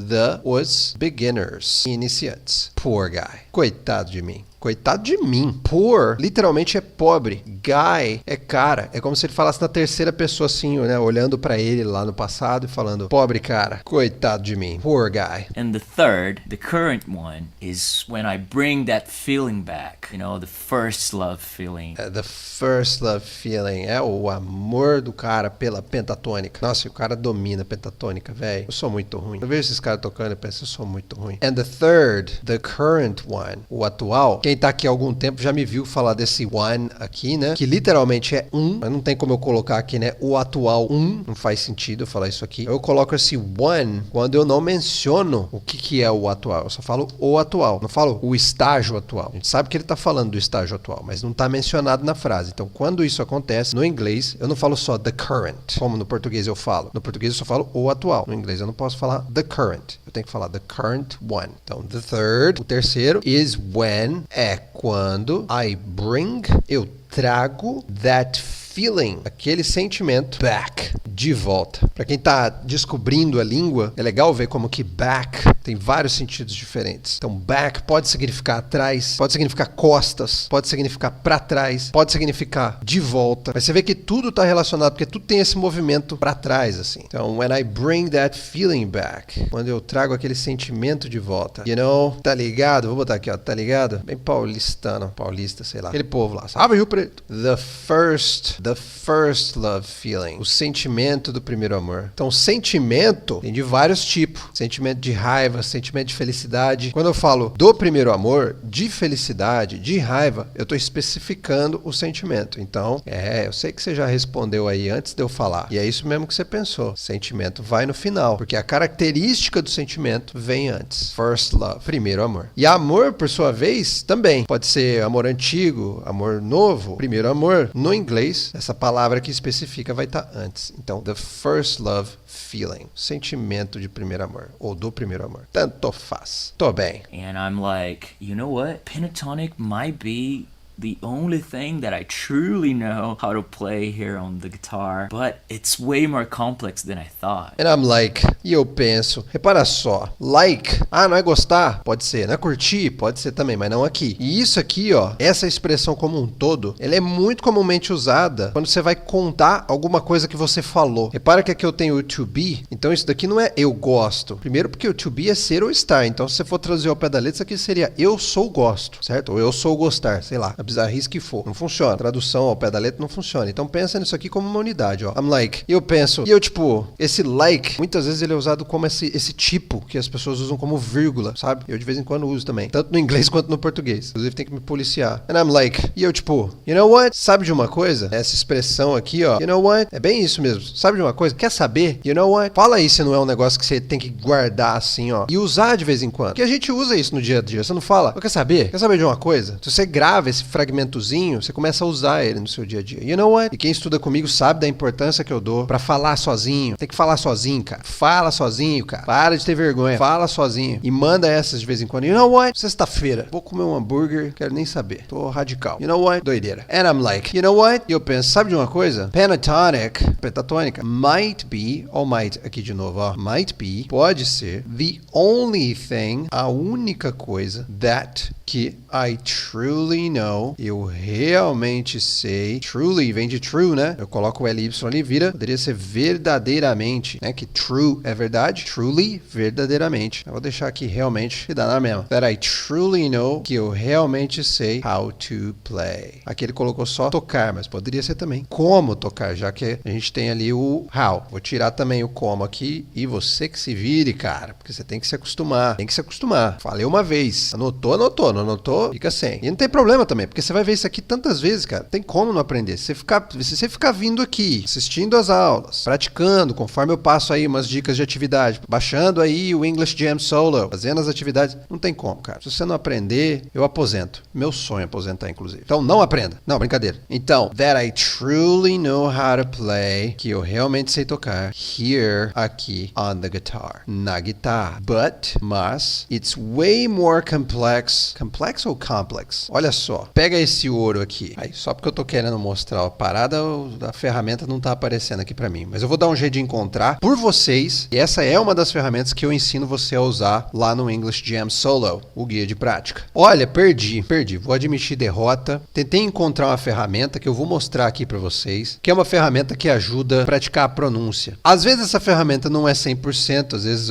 os beginners, iniciantes. Poor guy. Coitado de mim. Coitado de mim. Poor, literalmente é pobre. Guy é cara. É como se ele falasse na terceira pessoa assim, né? Olhando pra ele lá no passado e falando, pobre cara. Coitado de mim. Poor guy. And the third, the current one, is when I bring that feeling back. The first love feeling. The first love feeling. É o amor do cara pela pentatônica. Nossa, o cara domina a pentatônica, velho. Eu sou muito ruim. Eu vejo esses caras tocando e penso, eu sou muito ruim. And the third, the current one. O atual. Quem tá aqui há algum tempo já me viu falar desse one aqui, né? Que literalmente é mas não tem como eu colocar aqui, né? O atual não faz sentido eu falar isso aqui. Eu coloco esse one quando eu não menciono o que é o atual. Eu só falo o atual. Não falo o estágio atual. A gente sabe que ele tá falando do estágio atual, mas não tá mencionado na frase. Então, quando isso acontece, no inglês, eu não falo só the current, como no português eu falo. No português eu só falo o atual. No inglês eu não posso falar the current. Eu tenho que falar the current one. Então, the third, o terceiro, is when, é quando, I bring, eu trago that feeling, aquele sentimento, back, de volta. Para quem tá descobrindo a língua, é legal ver como que back tem vários sentidos diferentes. Então, back pode significar atrás, pode significar costas, pode significar para trás, pode significar de volta. Mas você vê que tudo tá relacionado, porque tudo tem esse movimento para trás, assim. Então, when I bring that feeling back, quando eu trago aquele sentimento de volta, tá ligado? Vou botar aqui, ó, tá ligado? Bem paulista, sei lá. Aquele povo lá, sabe, Rio Preto? The first The first love feeling. O sentimento do primeiro amor. Então, sentimento tem de vários tipos. Sentimento de raiva, sentimento de felicidade. Quando eu falo do primeiro amor, de felicidade, de raiva, eu estou especificando o sentimento. Então, eu sei que você já respondeu aí antes de eu falar. E é isso mesmo que você pensou. Sentimento vai no final, porque a característica do sentimento vem antes. First love, primeiro amor. E amor, por sua vez, também. Pode ser amor antigo, amor novo, primeiro amor. No inglês, essa palavra que especifica vai estar antes. Então, the first love feeling. Sentimento de primeiro amor. Ou do primeiro amor. Tanto faz. Tô bem. And I'm like, you know what? Pentatonic might be the only thing that I truly know how to play here on the guitar, but it's way more complex than I thought. And I'm like, e eu penso, repara só, like, não é gostar? Pode ser, não é curtir? Pode ser também, mas não aqui. E isso aqui, ó, essa expressão como um todo, ela é muito comumente usada quando você vai contar alguma coisa que você falou. Repara que aqui eu tenho o to be, então isso daqui não é eu gosto. Primeiro porque o to be é ser ou estar, então se você for traduzir ao pé da letra, isso aqui seria eu sou gosto, certo? Ou eu sou gostar, sei lá. Bizarrice que for. Não funciona. Tradução ao pé da letra não funciona. Então pensa nisso aqui como uma unidade, ó. I'm like. E eu penso, esse like, muitas vezes ele é usado como esse tipo que as pessoas usam como vírgula, sabe? Eu de vez em quando uso também. Tanto no inglês quanto no português. Inclusive tem que me policiar. And I'm like. E eu you know what? Sabe de uma coisa? Essa expressão aqui, ó. You know what? É bem isso mesmo. Sabe de uma coisa? Quer saber? You know what? Fala aí se não é um negócio que você tem que guardar assim, ó. E usar de vez em quando. Porque a gente usa isso no dia a dia. Você não fala, quer saber? Quer saber de uma coisa? Se você grava esse fragmentozinho, você começa a usar ele no seu dia a dia. You know what? E quem estuda comigo sabe da importância que eu dou pra falar sozinho. Tem que falar sozinho, cara. Fala sozinho, cara. Para de ter vergonha. Fala sozinho. E manda essas de vez em quando. You know what? Sexta-feira. Vou comer um hambúrguer. Quero nem saber. Tô radical. You know what? Doideira. And I'm like, you know what? E eu penso, sabe de uma coisa? Pentatônica, might be, ou might, aqui de novo, ó. Might be, pode ser, the only thing, a única coisa, that, que I truly know, eu realmente sei, truly vem de true, né? Eu coloco o LY ali, poderia ser verdadeiramente, né? Que true é verdade, truly, verdadeiramente. Eu vou deixar aqui realmente, que dá na mesma. That I truly know, que eu realmente sei how to play. Aqui ele colocou só tocar, mas poderia ser também como tocar, já que a gente tem ali o how. Vou tirar também o como aqui e você que se vire, cara, porque você tem que se acostumar. Tem que se acostumar. Falei uma vez. Anotou. Não anotou, fica sem. E não tem problema também, porque você vai ver isso aqui tantas vezes, cara. Tem como não aprender. Se você ficar vindo aqui, assistindo as aulas, praticando, conforme eu passo aí umas dicas de atividade, baixando aí o English Jam Solo, fazendo as atividades, não tem como, cara. Se você não aprender, eu aposento. Meu sonho é aposentar, inclusive. Então não aprenda. Não, brincadeira. Então, that I truly know how to play, que eu realmente sei tocar, here, aqui, on the guitar, na guitarra. Mas, it's way more complex. Complex ou complex? Olha só, pega esse ouro aqui. Aí, só porque eu tô querendo mostrar a parada, a ferramenta não tá aparecendo aqui pra mim. Mas eu vou dar um jeito de encontrar por vocês. E essa é uma das ferramentas que eu ensino você a usar lá no English Jam Solo, o guia de prática. Olha, perdi. Vou admitir derrota. Tentei encontrar uma ferramenta que eu vou mostrar aqui pra vocês, que é uma ferramenta que ajuda a praticar a pronúncia. Às vezes essa ferramenta não é 100%, às vezes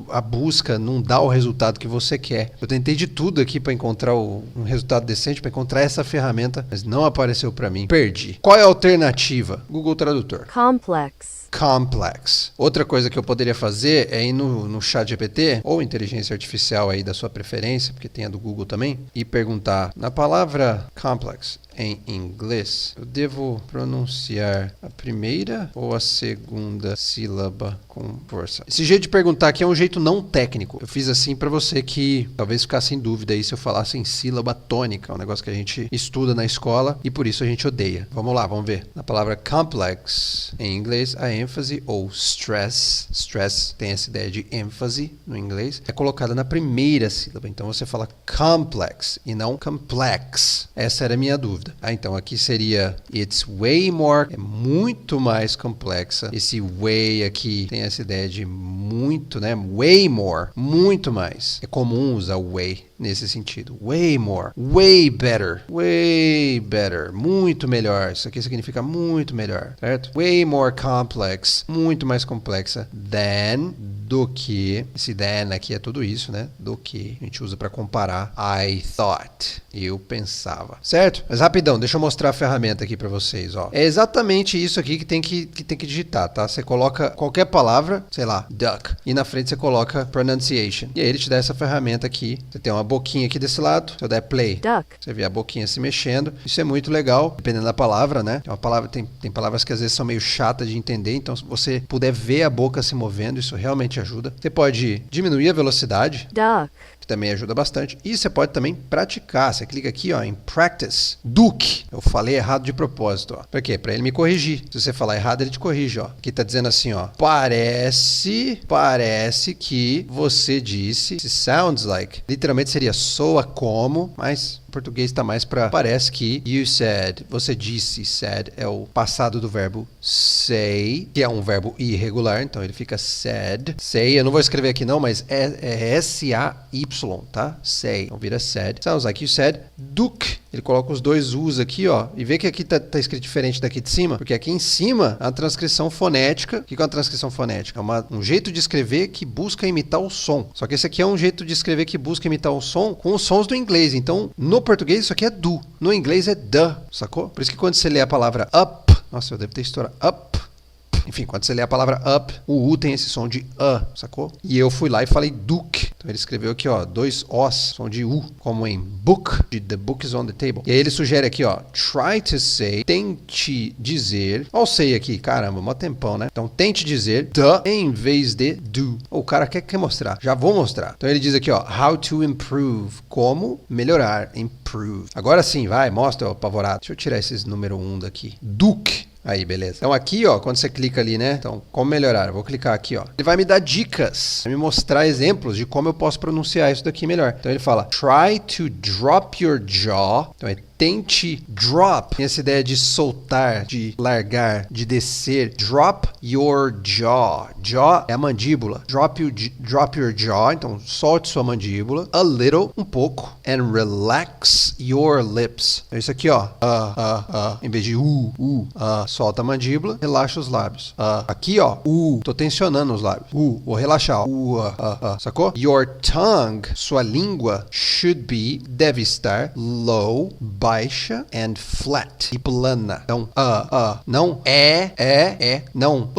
a busca não dá o resultado que você quer. Eu tentei de tudo aqui pra encontrar um resultado decente, pra encontrar essa ferramenta, mas não apareceu pra mim. Perdi. Qual é a alternativa? Google Tradutor. Complex. Outra coisa que eu poderia fazer é ir no ChatGPT ou inteligência artificial aí da sua preferência, porque tem a do Google também, e perguntar na palavra complex em inglês, eu devo pronunciar a primeira ou a segunda sílaba com força? Esse jeito de perguntar aqui é um jeito não técnico. Eu fiz assim pra você que talvez ficasse em dúvida aí se eu falasse em sílaba tônica, um negócio que a gente estuda na escola e por isso a gente odeia. Vamos lá, vamos ver. Na palavra complex em inglês, a ênfase ou stress tem essa ideia de ênfase no inglês, é colocada na primeira sílaba. Então você fala complex e não complex. Essa era a minha dúvida. Então aqui seria it's way more, é muito mais complexa. Esse way aqui tem essa ideia de muito, né? Way more, muito mais. É comum usar way nesse sentido. Way more, way better, muito melhor. Isso aqui significa muito melhor, certo? Way more complex, muito mais complexa than do que. Esse then aqui é tudo isso, né? Do que a gente usa para comparar. I thought. Eu pensava. Certo? Mas rapidão, deixa eu mostrar a ferramenta aqui para vocês, ó. É exatamente isso aqui que tem que digitar, tá? Você coloca qualquer palavra, sei lá, duck, e na frente você coloca pronunciation. E aí ele te dá essa ferramenta aqui. Você tem uma boquinha aqui desse lado, se eu der play, duck. Você vê a boquinha se mexendo. Isso é muito legal, dependendo da palavra, né? Tem palavras que às vezes são meio chatas de entender, então se você puder ver a boca se movendo, isso realmente ajuda. Você pode diminuir a velocidade, duck, que também ajuda bastante. E você pode também praticar. Você clica aqui, ó, em Practice. Duke. Eu falei errado de propósito, ó. Por quê? Para ele me corrigir. Se você falar errado, ele te corrige, ó. Aqui tá dizendo assim, ó. Parece que você disse. It sounds like. Literalmente seria soa como, mas em português tá mais pra parece que you said. Você disse, said é o passado do verbo say, que é um verbo irregular, então ele fica said. Say, eu não vou escrever aqui não, mas é S-A-Y, tá? Say. Então vira said. Sounds like you said. Duke. Ele coloca os dois U's aqui, ó. E vê que aqui tá escrito diferente daqui de cima, porque aqui em cima é a transcrição fonética. O que é uma transcrição fonética? É um jeito de escrever que busca imitar o som. Só que esse aqui é um jeito de escrever que busca imitar o som com os sons do inglês. Então, no português, isso aqui é do. No inglês é the, sacou? Por isso que quando você lê a palavra up, nossa, eu devo ter estourado. Up. Enfim, quando você lê a palavra up, o U tem esse som de sacou? E eu fui lá e falei Duke. Então ele escreveu aqui, ó, 2 Os, som de U, como em book, de the book is on the table. E aí ele sugere aqui, ó, try to say, tente dizer. Olha o say aqui, caramba, mó tempão, né? Então tente dizer the em vez de do. O cara quer mostrar, já vou mostrar. Então ele diz aqui, ó, how to improve, como melhorar, improve. Agora sim, vai, mostra, ó, apavorado. Deixa eu tirar esses número 1 daqui. Duke. Aí, beleza. Então aqui, ó, quando você clica ali, né? Então, como melhorar? Eu vou clicar aqui, ó. Ele vai me dar dicas, vai me mostrar exemplos de como eu posso pronunciar isso daqui melhor. Então ele fala, try to drop your jaw. Então é tente drop. Tem essa ideia de soltar, de largar, de descer. Drop your jaw. Jaw é a mandíbula. Drop your jaw. Então, solte sua mandíbula. A little, um pouco. And relax your lips. Então, isso aqui, ó. Em vez de solta a mandíbula, relaxa os lábios. Aqui, ó. Tô tensionando os lábios. Vou relaxar, ó. Sacou? Your tongue, sua língua, deve estar low, baixa and flat e plana. Então, não não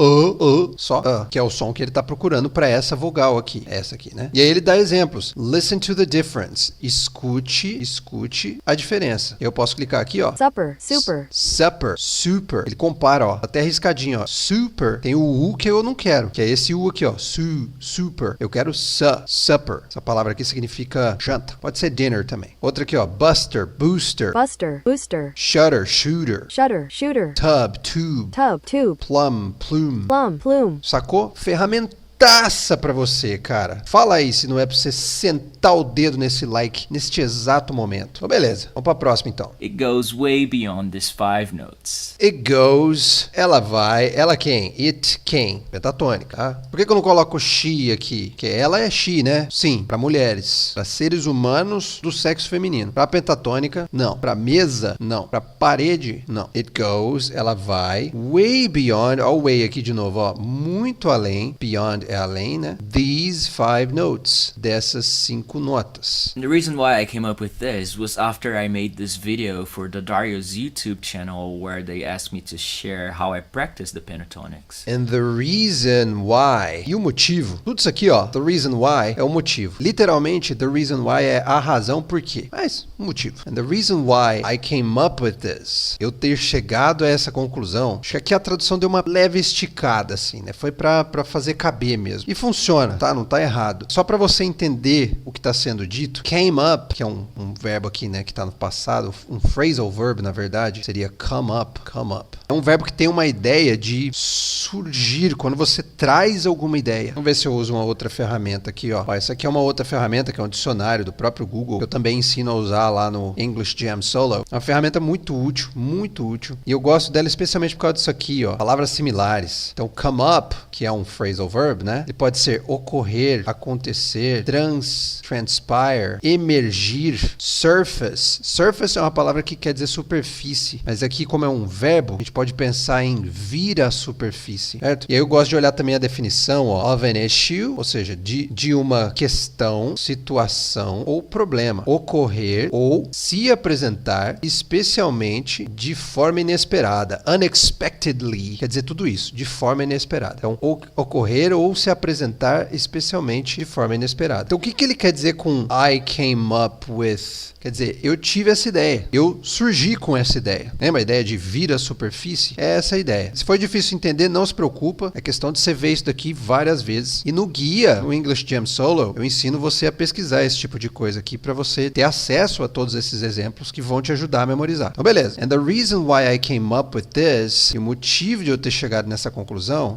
só que é o som que ele tá procurando para essa vogal aqui, essa aqui, né? E aí ele dá exemplos. Listen to the difference. Escute a diferença. Eu posso clicar aqui, ó. supper, super. Supper, super. Ele compara, ó, até riscadinho, ó. Super tem o U que eu não quero, que é esse U aqui, ó. Super. Eu quero supper. Essa palavra aqui significa janta. Pode ser dinner também. Outra aqui, ó. Buster, booster. Buster, booster. Shutter, shooter. Shutter, shooter. Tub, tube. Tub, tube. Plum, plume. Plum, plume. Sacou? Ferramentaça pra você, cara. Fala aí se não é pra você sentar o dedo nesse like neste exato momento. Então, beleza. Vamos pra próxima, então. It goes way beyond these 5 notes. It goes, ela vai, ela quem? It, quem? Pentatônica, tá? Por que eu não coloco she aqui? Porque ela é she, né? Sim, pra mulheres. Pra seres humanos do sexo feminino. Pra pentatônica, não. Pra mesa, não. Pra parede, não. It goes, ela vai, way beyond, ó o way aqui de novo, ó. Muito além, beyond é além, né? These 5 notes. Dessas 5 notas. And the reason why I came up with this was after I made this video for the Dario's YouTube channel where they asked me to share how I practice the pentatonics. And the reason why. E o motivo. Tudo isso aqui, ó. The reason why é o motivo. Literalmente, the reason why é a razão por quê. Mas, o motivo. And the reason why I came up with this. Eu ter chegado a essa conclusão. Acho que aqui a tradução deu uma leve esticada, assim, né? Foi pra fazer caber mesmo. E funciona, tá? Não tá errado. Só pra você entender o que tá sendo dito. Came up, que é um verbo aqui, né? Que tá no passado. Um phrasal verb, na verdade. Seria come up. Come up. É um verbo que tem uma ideia de surgir, quando você traz alguma ideia. Vamos ver se eu uso uma outra ferramenta aqui, ó. Essa aqui é uma outra ferramenta, que é um dicionário do próprio Google, que eu também ensino a usar lá no English Jam Solo. É uma ferramenta muito útil, muito útil. E eu gosto dela especialmente por causa disso aqui, ó. Palavras similares. Então, come up, que é um phrasal verb, verb, né? Ele pode ser ocorrer, acontecer, transpire, emergir, surface. Surface é uma palavra que quer dizer superfície, mas aqui como é um verbo, a gente pode pensar em vir à superfície, certo? E aí eu gosto de olhar também a definição, ó, of an issue, ou seja, de uma questão, situação ou problema. Ocorrer ou se apresentar, especialmente de forma inesperada. Unexpectedly, quer dizer tudo isso, de forma inesperada. Então, ocorrer ou se apresentar, especialmente de forma inesperada. Então, o que ele quer dizer com I came up with? Quer dizer, eu tive essa ideia, eu surgi com essa ideia. Lembra a ideia de vir à superfície? É essa a ideia. Se for difícil entender, não se preocupa, é questão de você ver isso daqui várias vezes. E no guia, o English Jam Solo, eu ensino você a pesquisar esse tipo de coisa aqui para você ter acesso a todos esses exemplos que vão te ajudar a memorizar. Então, beleza. And the reason why I came up with this, e o motivo de eu ter chegado nessa conclusão,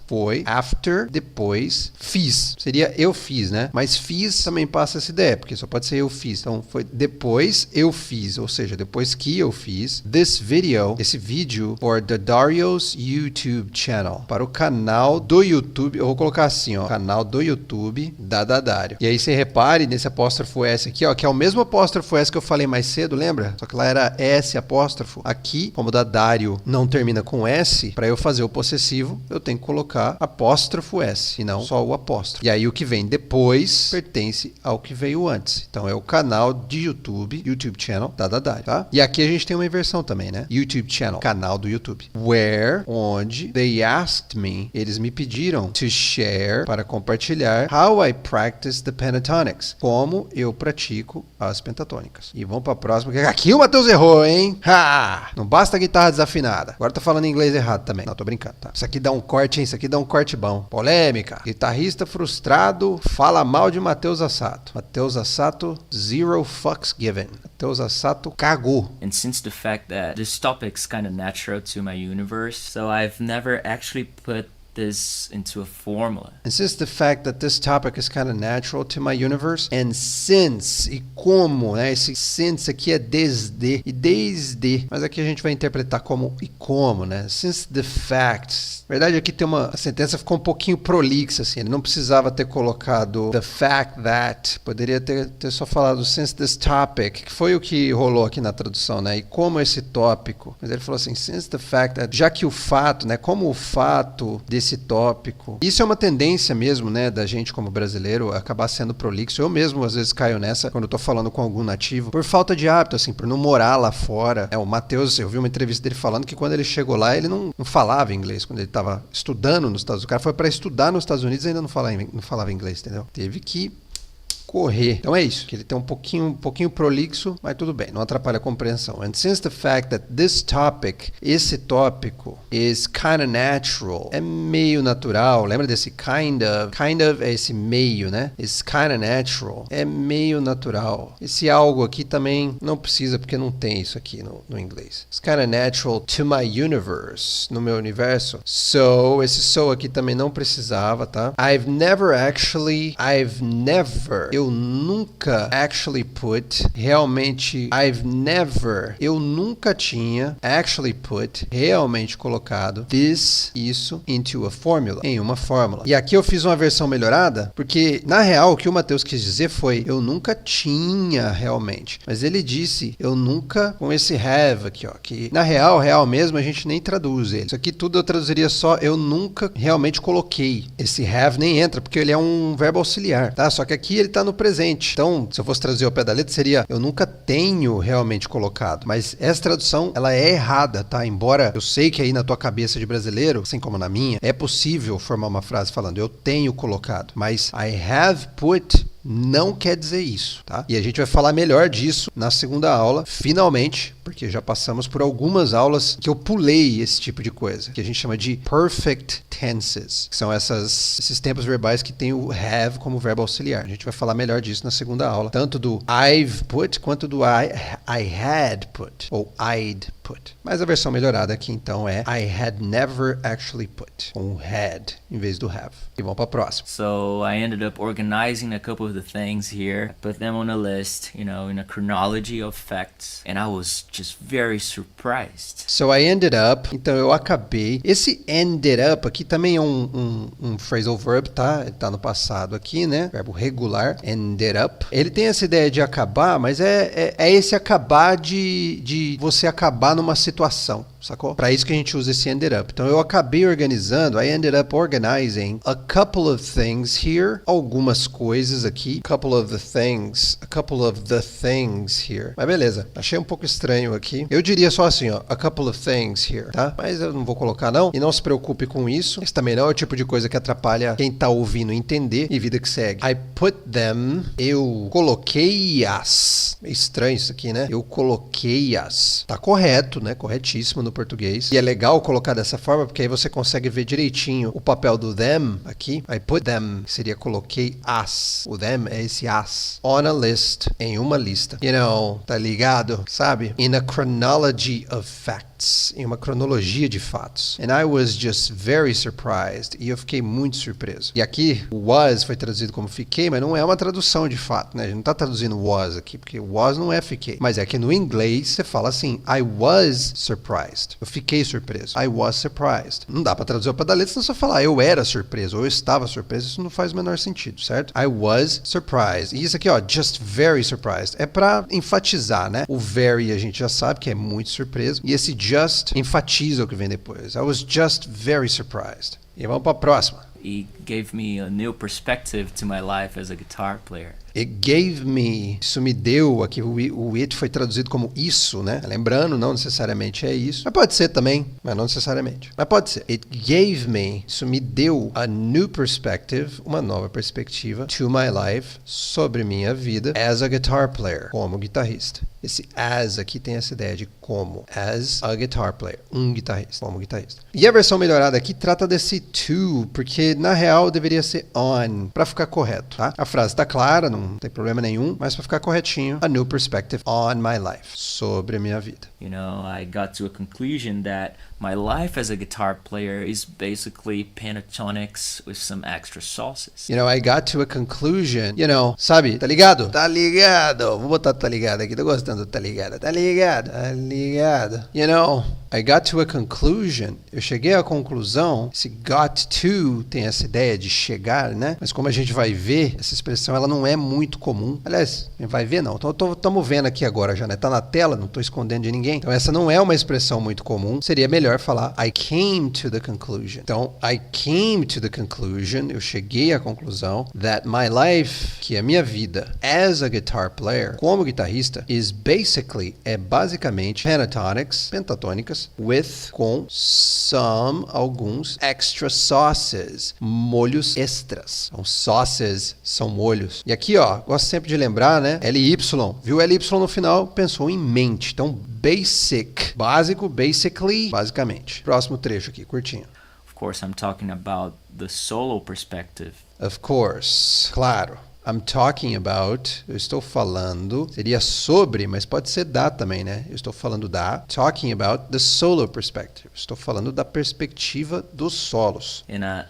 foi, after, depois, fiz. Seria eu fiz, né? Mas fiz também passa essa ideia, porque só pode ser eu fiz. Então, foi depois eu fiz, ou seja, depois que eu fiz this video, esse vídeo for the Dario's YouTube channel, para o canal do YouTube, eu vou colocar assim, ó, canal do YouTube da Dario. E aí você repare nesse apóstrofo S aqui, ó, que é o mesmo apóstrofo S que eu falei mais cedo, lembra? Só que lá era S apóstrofo. Aqui, como o da Dario não termina com S, para eu fazer o possessivo, eu tenho que colocar apóstrofo S, e não só o apóstrofo. E aí o que vem depois pertence ao que veio antes. Então é o canal de YouTube channel da Dario, tá? E aqui a gente tem uma inversão também, né? YouTube channel, canal do YouTube. Where, onde, they asked me, eles me pediram to share, para compartilhar, how I practice the pentatonics, como eu pratico as pentatônicas. E vamos pra próxima, que aqui o Matheus errou, hein? Ha! Não basta a guitarra desafinada. Agora tá falando inglês errado também. Não, tô brincando, tá? Isso aqui dá um corte, hein? Isso aqui dá um corte bom. Polêmica. Guitarrista frustrado fala mal de Matheus Assato. Matheus Assato, zero fucks given. Matheus Assato cagou. And since the fact that this topic's kind of natural to my universe, so I've never actually put this into a formula. And since the fact that this topic is kind of natural to my universe, and since, e como, né? Esse since aqui é desde, e desde, mas aqui a gente vai interpretar como e como, né? Since the facts. Na verdade, aqui tem a sentença ficou um pouquinho prolixa, assim, ele não precisava ter colocado the fact that, poderia ter só falado since this topic, que foi o que rolou aqui na tradução, né? E como esse tópico, mas ele falou assim, since the fact that, já que o fato, né? Como o fato desse tópico, isso é uma tendência mesmo, né? Da gente como brasileiro acabar sendo prolixo, eu mesmo às vezes caio nessa, quando eu tô falando com algum nativo, por falta de hábito, assim, por não morar lá fora. O Matheus, eu vi uma entrevista dele falando que quando ele chegou lá, ele não falava inglês, quando ele estava estudando nos Estados Unidos. O cara foi para estudar nos Estados Unidos e ainda não falava inglês, entendeu? Teve que correr. Então é isso, que ele tem um pouquinho prolixo, mas tudo bem, não atrapalha a compreensão. And since the fact that this topic, esse tópico, is kind of natural, é meio natural, lembra desse kind of é esse meio, né? It's kind of natural, é meio natural. Esse algo aqui também não precisa, porque não tem isso aqui no inglês. It's kind of natural to my universe, no meu universo. So, esse so aqui também não precisava, tá? I've never, eu nunca actually put, realmente, eu nunca tinha actually put, realmente colocado isso, into a formula, em uma fórmula. E aqui eu fiz uma versão melhorada, porque na real o que o Matheus quis dizer foi, eu nunca tinha realmente, mas ele disse, eu nunca, com esse have aqui, ó, que na real mesmo a gente nem traduz ele. Isso aqui tudo eu traduziria só, eu nunca realmente coloquei. Esse have nem entra, porque ele é um verbo auxiliar, tá? Só que aqui ele tá no presente. Então, se eu fosse traduzir ao pé da letra, seria eu nunca tenho realmente colocado. Mas essa tradução, ela é errada, tá? Embora eu sei que aí na tua cabeça de brasileiro, assim como na minha, é possível formar uma frase falando eu tenho colocado. Mas I have put não quer dizer isso, tá? E a gente vai falar melhor disso na segunda aula, finalmente, porque já passamos por algumas aulas que eu pulei esse tipo de coisa, que a gente chama de perfect tenses, que são esses tempos verbais que tem o have como verbo auxiliar. A gente vai falar melhor disso na segunda aula, tanto do I've put quanto do I had put, ou I'd put. Mas a versão melhorada aqui então é I had never actually put, com had em vez do have. E vamos para a próxima. So I ended up organizing a couple of the things here. I put them on a list, in a chronology of facts, and I was just very surprised. So I ended up, então eu acabei. Esse ended up aqui também é um phrasal verb, tá? Ele tá no passado aqui, né? Verbo regular, ended up. Ele tem essa ideia de acabar, mas é esse acabar de você acabar numa situação, sacou? Para isso que a gente usa esse ended up. Então eu acabei organizando, I ended up organizing a couple of things here, algumas coisas aqui, a couple of the things here. Mas beleza, achei um pouco estranho aqui. Eu diria só assim, ó, a couple of things here, tá? Mas eu não vou colocar não, e não se preocupe com isso. Esse também não é o tipo de coisa que atrapalha quem tá ouvindo entender e vida que segue. I put them, eu coloquei-as. É estranho isso aqui, né? Eu coloquei-as. Tá correto, né? Corretíssimo no português. E é legal colocar dessa forma, porque aí você consegue ver direitinho o papel do them aqui. I put them, seria coloquei as. O them é esse as. On a list, em uma lista. You know, tá ligado? Sabe? In a chronology of facts. Em uma cronologia de fatos. And I was just very surprised. E eu fiquei muito surpreso. E aqui, o was foi traduzido como fiquei, mas não é uma tradução de fato, né? A gente não tá traduzindo was aqui, porque was não é fiquei. Mas é que no inglês você fala assim, I was surprised. Eu fiquei surpreso. I was surprised. Não dá pra traduzir ao pé da letra, senão você falar eu era surpreso ou eu estava surpreso. Isso não faz o menor sentido, certo? I was surprised. E isso aqui, ó, just very surprised. É pra enfatizar, né? O very a gente já sabe que é muito surpreso. E esse just enfatiza o que vem depois. I was just very surprised. E vamos pra próxima. He gave me a new perspective to my life as a guitar player. It gave me, isso me deu, aqui o it foi traduzido como isso, né? Lembrando, não necessariamente é isso. Mas pode ser também, mas não necessariamente. Mas pode ser. It gave me, isso me deu a new perspective, uma nova perspectiva to my life, sobre minha vida as a guitar player, como guitarrista. Esse as aqui tem essa ideia de como, as a guitar player, guitarrista, como guitarrista. E a versão melhorada aqui trata desse to, porque na real deveria ser on, para ficar correto, tá? A frase tá clara, não tem problema nenhum, mas para ficar corretinho, a new perspective on my life, sobre a minha vida. You know, I got to a conclusion that my life as a guitar player is basically pentatonics with some extra sauces. You know, I got to a conclusion, you know, sabe, tá ligado? Tá ligado. Vou botar tá ligado aqui, tô gostando do tá ligado. Tá ligado, tá ligado. You know, I got to a conclusion. Eu cheguei à conclusão. Esse got to tem essa ideia de chegar, né? Mas como a gente vai ver, essa expressão ela não é muito comum. Aliás, vai ver não. Estamos vendo aqui agora já, né? Tá na tela, não tô escondendo de ninguém. Então essa não é uma expressão muito comum. Seria melhor falar I came to the conclusion. Então, I came to the conclusion. Eu cheguei à conclusão that my life, que é a minha vida as a guitar player, como guitarrista, is basically, é basicamente pentatonics, pentatônicas, with, com some, alguns extra sauces, molhos extras. Então, sauces são molhos. E aqui, ó, gosto sempre de lembrar, né? LY, viu LY no final, pensou em mente. Então, basic, básico, basically, basicamente. Próximo trecho aqui, curtinho. Of course, I'm talking about the solo perspective. Of course, claro. I'm talking about, eu estou falando, seria sobre, mas pode ser da também, né? Eu estou falando da, talking about the solo perspective. Estou falando da perspectiva dos solos. And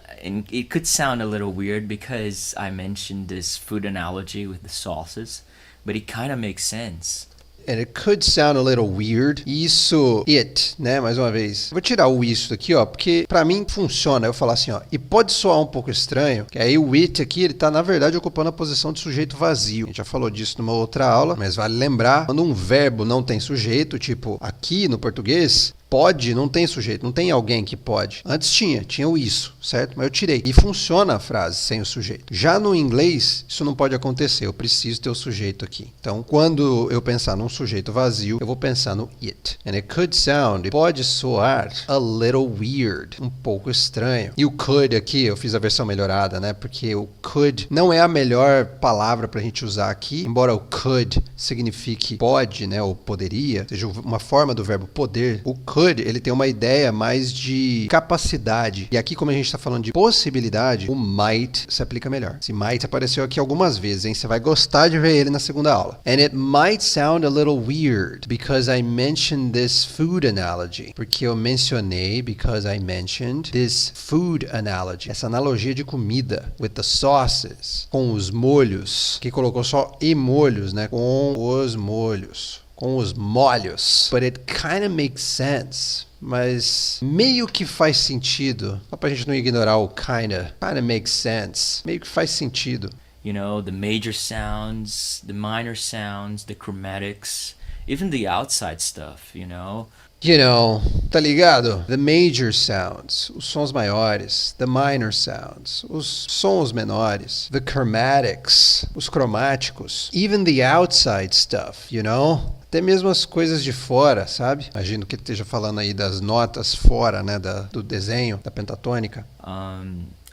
it could sound a little weird because I mentioned this food analogy with the sauces, but it kind of makes sense. And it could sound a little weird. Isso, it, né? Mais uma vez. Vou tirar o isso daqui, ó, porque pra mim funciona. Eu falar assim, ó, e pode soar um pouco estranho, que aí o it aqui, ele tá na verdade ocupando a posição de sujeito vazio. A gente já falou disso numa outra aula, mas vale lembrar, quando um verbo não tem sujeito, tipo aqui no português, pode, não tem sujeito, não tem alguém que pode. Antes tinha o isso, certo? Mas eu tirei. E funciona a frase sem o sujeito. Já no inglês, isso não pode acontecer. Eu preciso ter o sujeito aqui. Então, quando eu pensar num sujeito vazio, eu vou pensar no it. And it could sound, pode soar a little weird, um pouco estranho. E o could aqui, eu fiz a versão melhorada, né? Porque o could não é a melhor palavra pra gente usar aqui. Embora o could signifique pode, né? Ou poderia, seja uma forma do verbo poder, o could ele tem uma ideia mais de capacidade. E aqui, como a gente está falando de possibilidade, o might se aplica melhor. Esse might apareceu aqui algumas vezes, hein? Você vai gostar de ver ele na segunda aula. And it might sound a little weird because I mentioned this food analogy. Porque eu mencionei, because I mentioned this food analogy. Essa analogia de comida. With the sauces. Com os molhos. Que colocou só e molhos, né? Com os molhos. com os molhos. But it kind of makes sense. Mas meio que faz sentido. Só pra gente não ignorar o kinda. Kinda makes sense. Meio que faz sentido. You know, the major sounds, the minor sounds, the chromatics, even the outside stuff, you know? You know, tá ligado? The major sounds, os sons maiores. The minor sounds, os sons menores. The chromatics, os cromáticos. Even the outside stuff, you know? Até mesmo as coisas de fora, sabe? Imagino que esteja falando aí das notas fora, né? Do desenho, da pentatônica.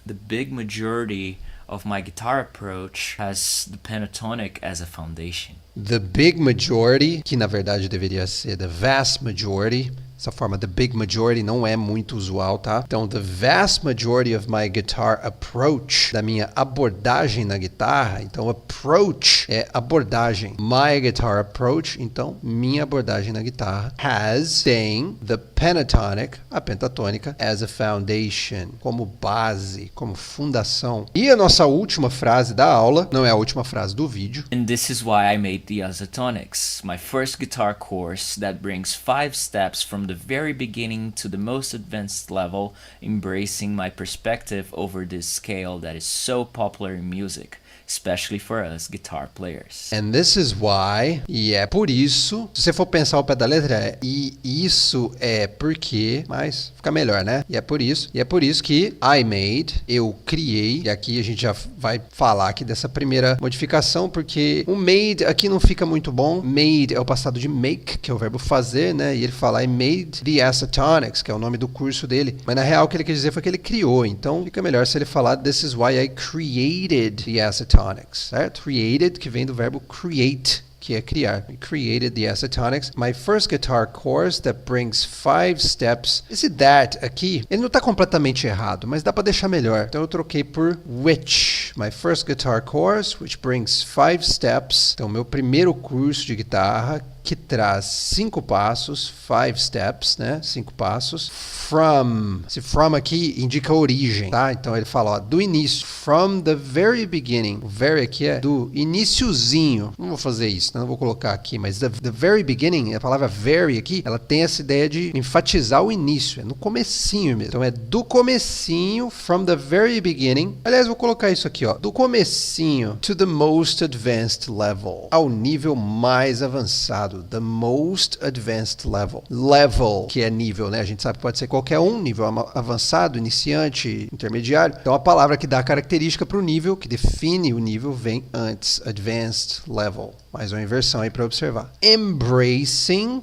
The big majority of my guitar approach has the pentatonic as a foundation. The big majority, que na verdade deveria ser the vast majority. Essa forma, the big majority, não é muito usual, tá? Então, the vast majority of my guitar approach, da minha abordagem na guitarra. Então, approach é abordagem. My guitar approach, então, minha abordagem na guitarra, tem the pentatonic, a pentatônica, as a foundation, como base, como fundação. E a nossa última frase da aula, não é a última frase do vídeo. And this is why I made the Isotonics, my first guitar course that brings 5 steps from the very beginning to the most advanced level, embracing my perspective over this scale that is so popular in music, especially for us guitar players. And this is why, e é por isso, se você for pensar ao pé da letra, e isso é porque, mas fica melhor, né? E é por isso que I made, eu criei, e aqui a gente já vai falar aqui dessa primeira modificação, porque o made aqui não fica muito bom. Made é o passado de make, que é o verbo fazer, né? E ele fala I made the Isotonics, que é o nome do curso dele. Mas na real o que ele quis dizer foi que ele criou, então fica melhor se ele falar This is why I created the Isotonics, certo? Created, que vem do verbo create, que é criar. I created the Isotonics. My first guitar course that brings 5 steps. Esse that aqui, ele não está completamente errado, mas dá para deixar melhor. Então eu troquei por which. My first guitar course, which brings 5 steps. Então meu primeiro curso de guitarra, que traz 5 passos, 5 steps, né? 5 passos. From. Esse from aqui indica origem, tá? Então ele fala, ó, do início. From the very beginning. O very aqui é do iniciozinho. Não vou fazer isso, não vou colocar aqui, mas the very beginning, a palavra very aqui, ela tem essa ideia de enfatizar o início. É no comecinho mesmo. Então é do comecinho, from the very beginning. Aliás, vou colocar isso aqui, ó. Do comecinho to the most advanced level. Ao nível mais avançado. The most advanced level. Level, que é nível, né? A gente sabe que pode ser qualquer um, nível avançado, iniciante, intermediário. Então a palavra que dá a característica para o nível, que define o nível, vem antes. Advanced level. Mais uma inversão aí para observar. Embracing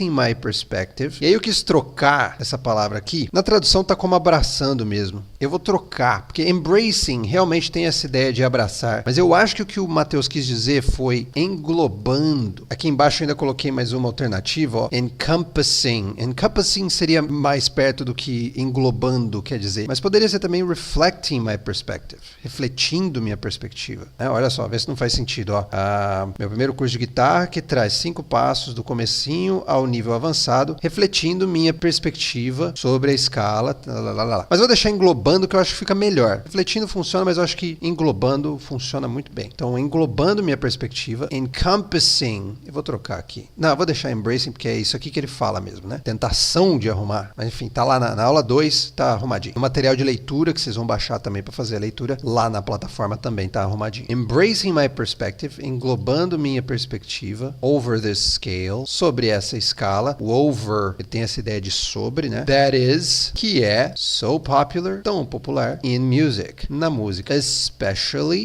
my perspective. E aí eu quis trocar essa palavra aqui. Na tradução tá como abraçando mesmo. Eu vou trocar, porque embracing realmente tem essa ideia de abraçar. Mas eu acho que o que o Matheus quis dizer foi englobando. Aqui embaixo eu ainda coloquei mais uma alternativa, ó. Encompassing. Encompassing seria mais perto do que englobando, quer dizer. Mas poderia ser também reflecting my perspective. Refletindo minha perspectiva. Olha só, vê se não faz sentido, ó. Meu primeiro curso de guitarra que traz 5 passos do comecinho ao nível avançado, refletindo minha perspectiva sobre a escala. Mas vou deixar englobando que eu acho que fica melhor. Refletindo funciona, mas eu acho que englobando funciona muito bem. Então, englobando minha perspectiva, encompassing. Eu vou trocar aqui. Não, eu vou deixar embracing porque é isso aqui que ele fala mesmo, né? Tentação de arrumar. Mas enfim, tá lá na aula 2, tá arrumadinho. O material de leitura que vocês vão baixar também para fazer a leitura, lá na plataforma também tá arrumadinho. Embracing my perspective, englobando minha perspectiva over this scale, sobre essa escala. O over, ele tem essa ideia de sobre, né? That is, que é so popular, tão popular in music, na música, especialmente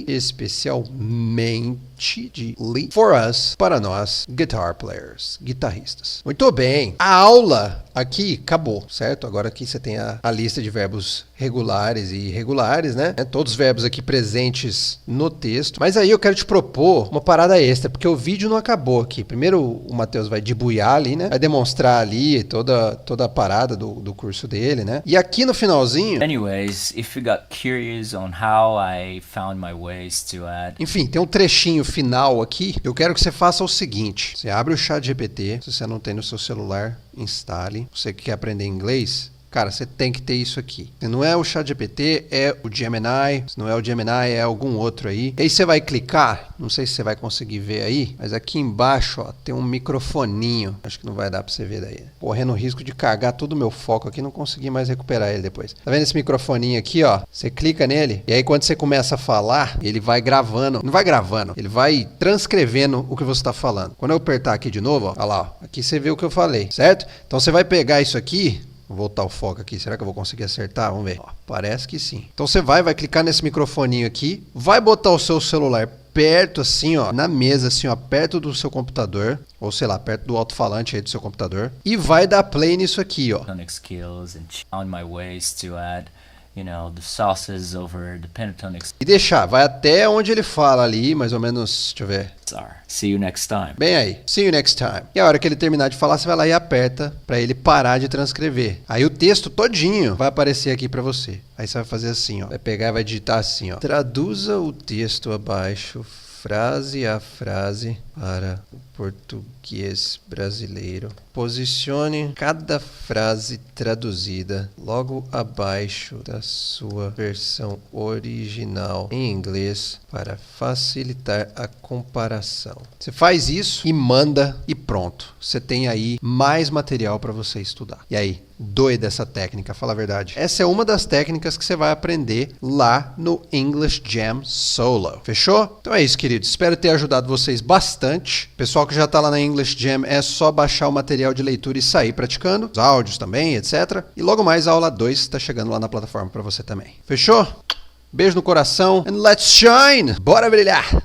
for us, para nós, guitar players, guitarristas. Muito bem. A aula aqui acabou, certo? Agora aqui você tem a lista de verbos regulares e irregulares, né? Todos os verbos aqui presentes no texto. Mas aí eu quero te propor uma parada extra, porque o vídeo não acabou aqui. Primeiro o Matheus vai debuiar ali, né? Vai demonstrar ali toda a parada do curso dele, né? E aqui no finalzinho... Anyways, if you got curious on how I found my ways to add... Enfim, tem um trechinho final aqui. Eu quero que você faça o seguinte. Você abre o ChatGPT, se você não tem no seu celular, instale. Você que quer aprender inglês, Cara, você tem que ter isso aqui. Se não é o ChatGPT, é o Gemini. Se não é o Gemini, é algum outro aí. E aí você vai clicar, não sei se você vai conseguir ver aí, mas aqui embaixo, ó, tem um microfoninho. Acho que não vai dar pra você ver daí. Correndo o risco de cagar todo o meu foco aqui, não consegui mais recuperar ele depois. Tá vendo esse microfoninho aqui, ó? Você clica nele, e aí quando você começa a falar, ele vai gravando. Não vai gravando, ele vai transcrevendo o que você tá falando. Quando eu apertar aqui de novo, ó, olha lá, ó, aqui você vê o que eu falei, certo? Então você vai pegar isso aqui. Vou voltar o foco aqui. Será que eu vou conseguir acertar? Vamos ver. Ó, parece que sim. Então você vai clicar nesse microfoninho aqui. Vai botar o seu celular perto assim, ó, na mesa assim, ó, perto do seu computador. Ou sei lá, perto do alto-falante aí do seu computador. E vai dar play nisso aqui, ó. Skills and on my ways to add, the sauces over the pentatonic. E deixar, vai até onde ele fala ali, mais ou menos, deixa eu ver. See you next time. Bem aí, see you next time. E a hora que ele terminar de falar, você vai lá e aperta pra ele parar de transcrever. Aí o texto todinho vai aparecer aqui pra você. Aí você vai fazer assim, ó. Vai pegar e vai digitar assim, ó. Traduza o texto abaixo, frase a frase, para o português brasileiro. Posicione cada frase traduzida logo abaixo da sua versão original em inglês para facilitar a comparação. Você faz isso e manda e pronto. Você tem aí mais material para você estudar. E aí? Doida essa técnica, fala a verdade. Essa é uma das técnicas que você vai aprender lá no English Jam Solo. Fechou? Então é isso, queridos. Espero ter ajudado vocês bastante. Pessoal que já está lá na English Jam, é só baixar o material de leitura e sair praticando. Os áudios também, etc. E logo mais a aula 2 está chegando lá na plataforma para você também. Fechou? Beijo no coração and let's shine! Bora brilhar!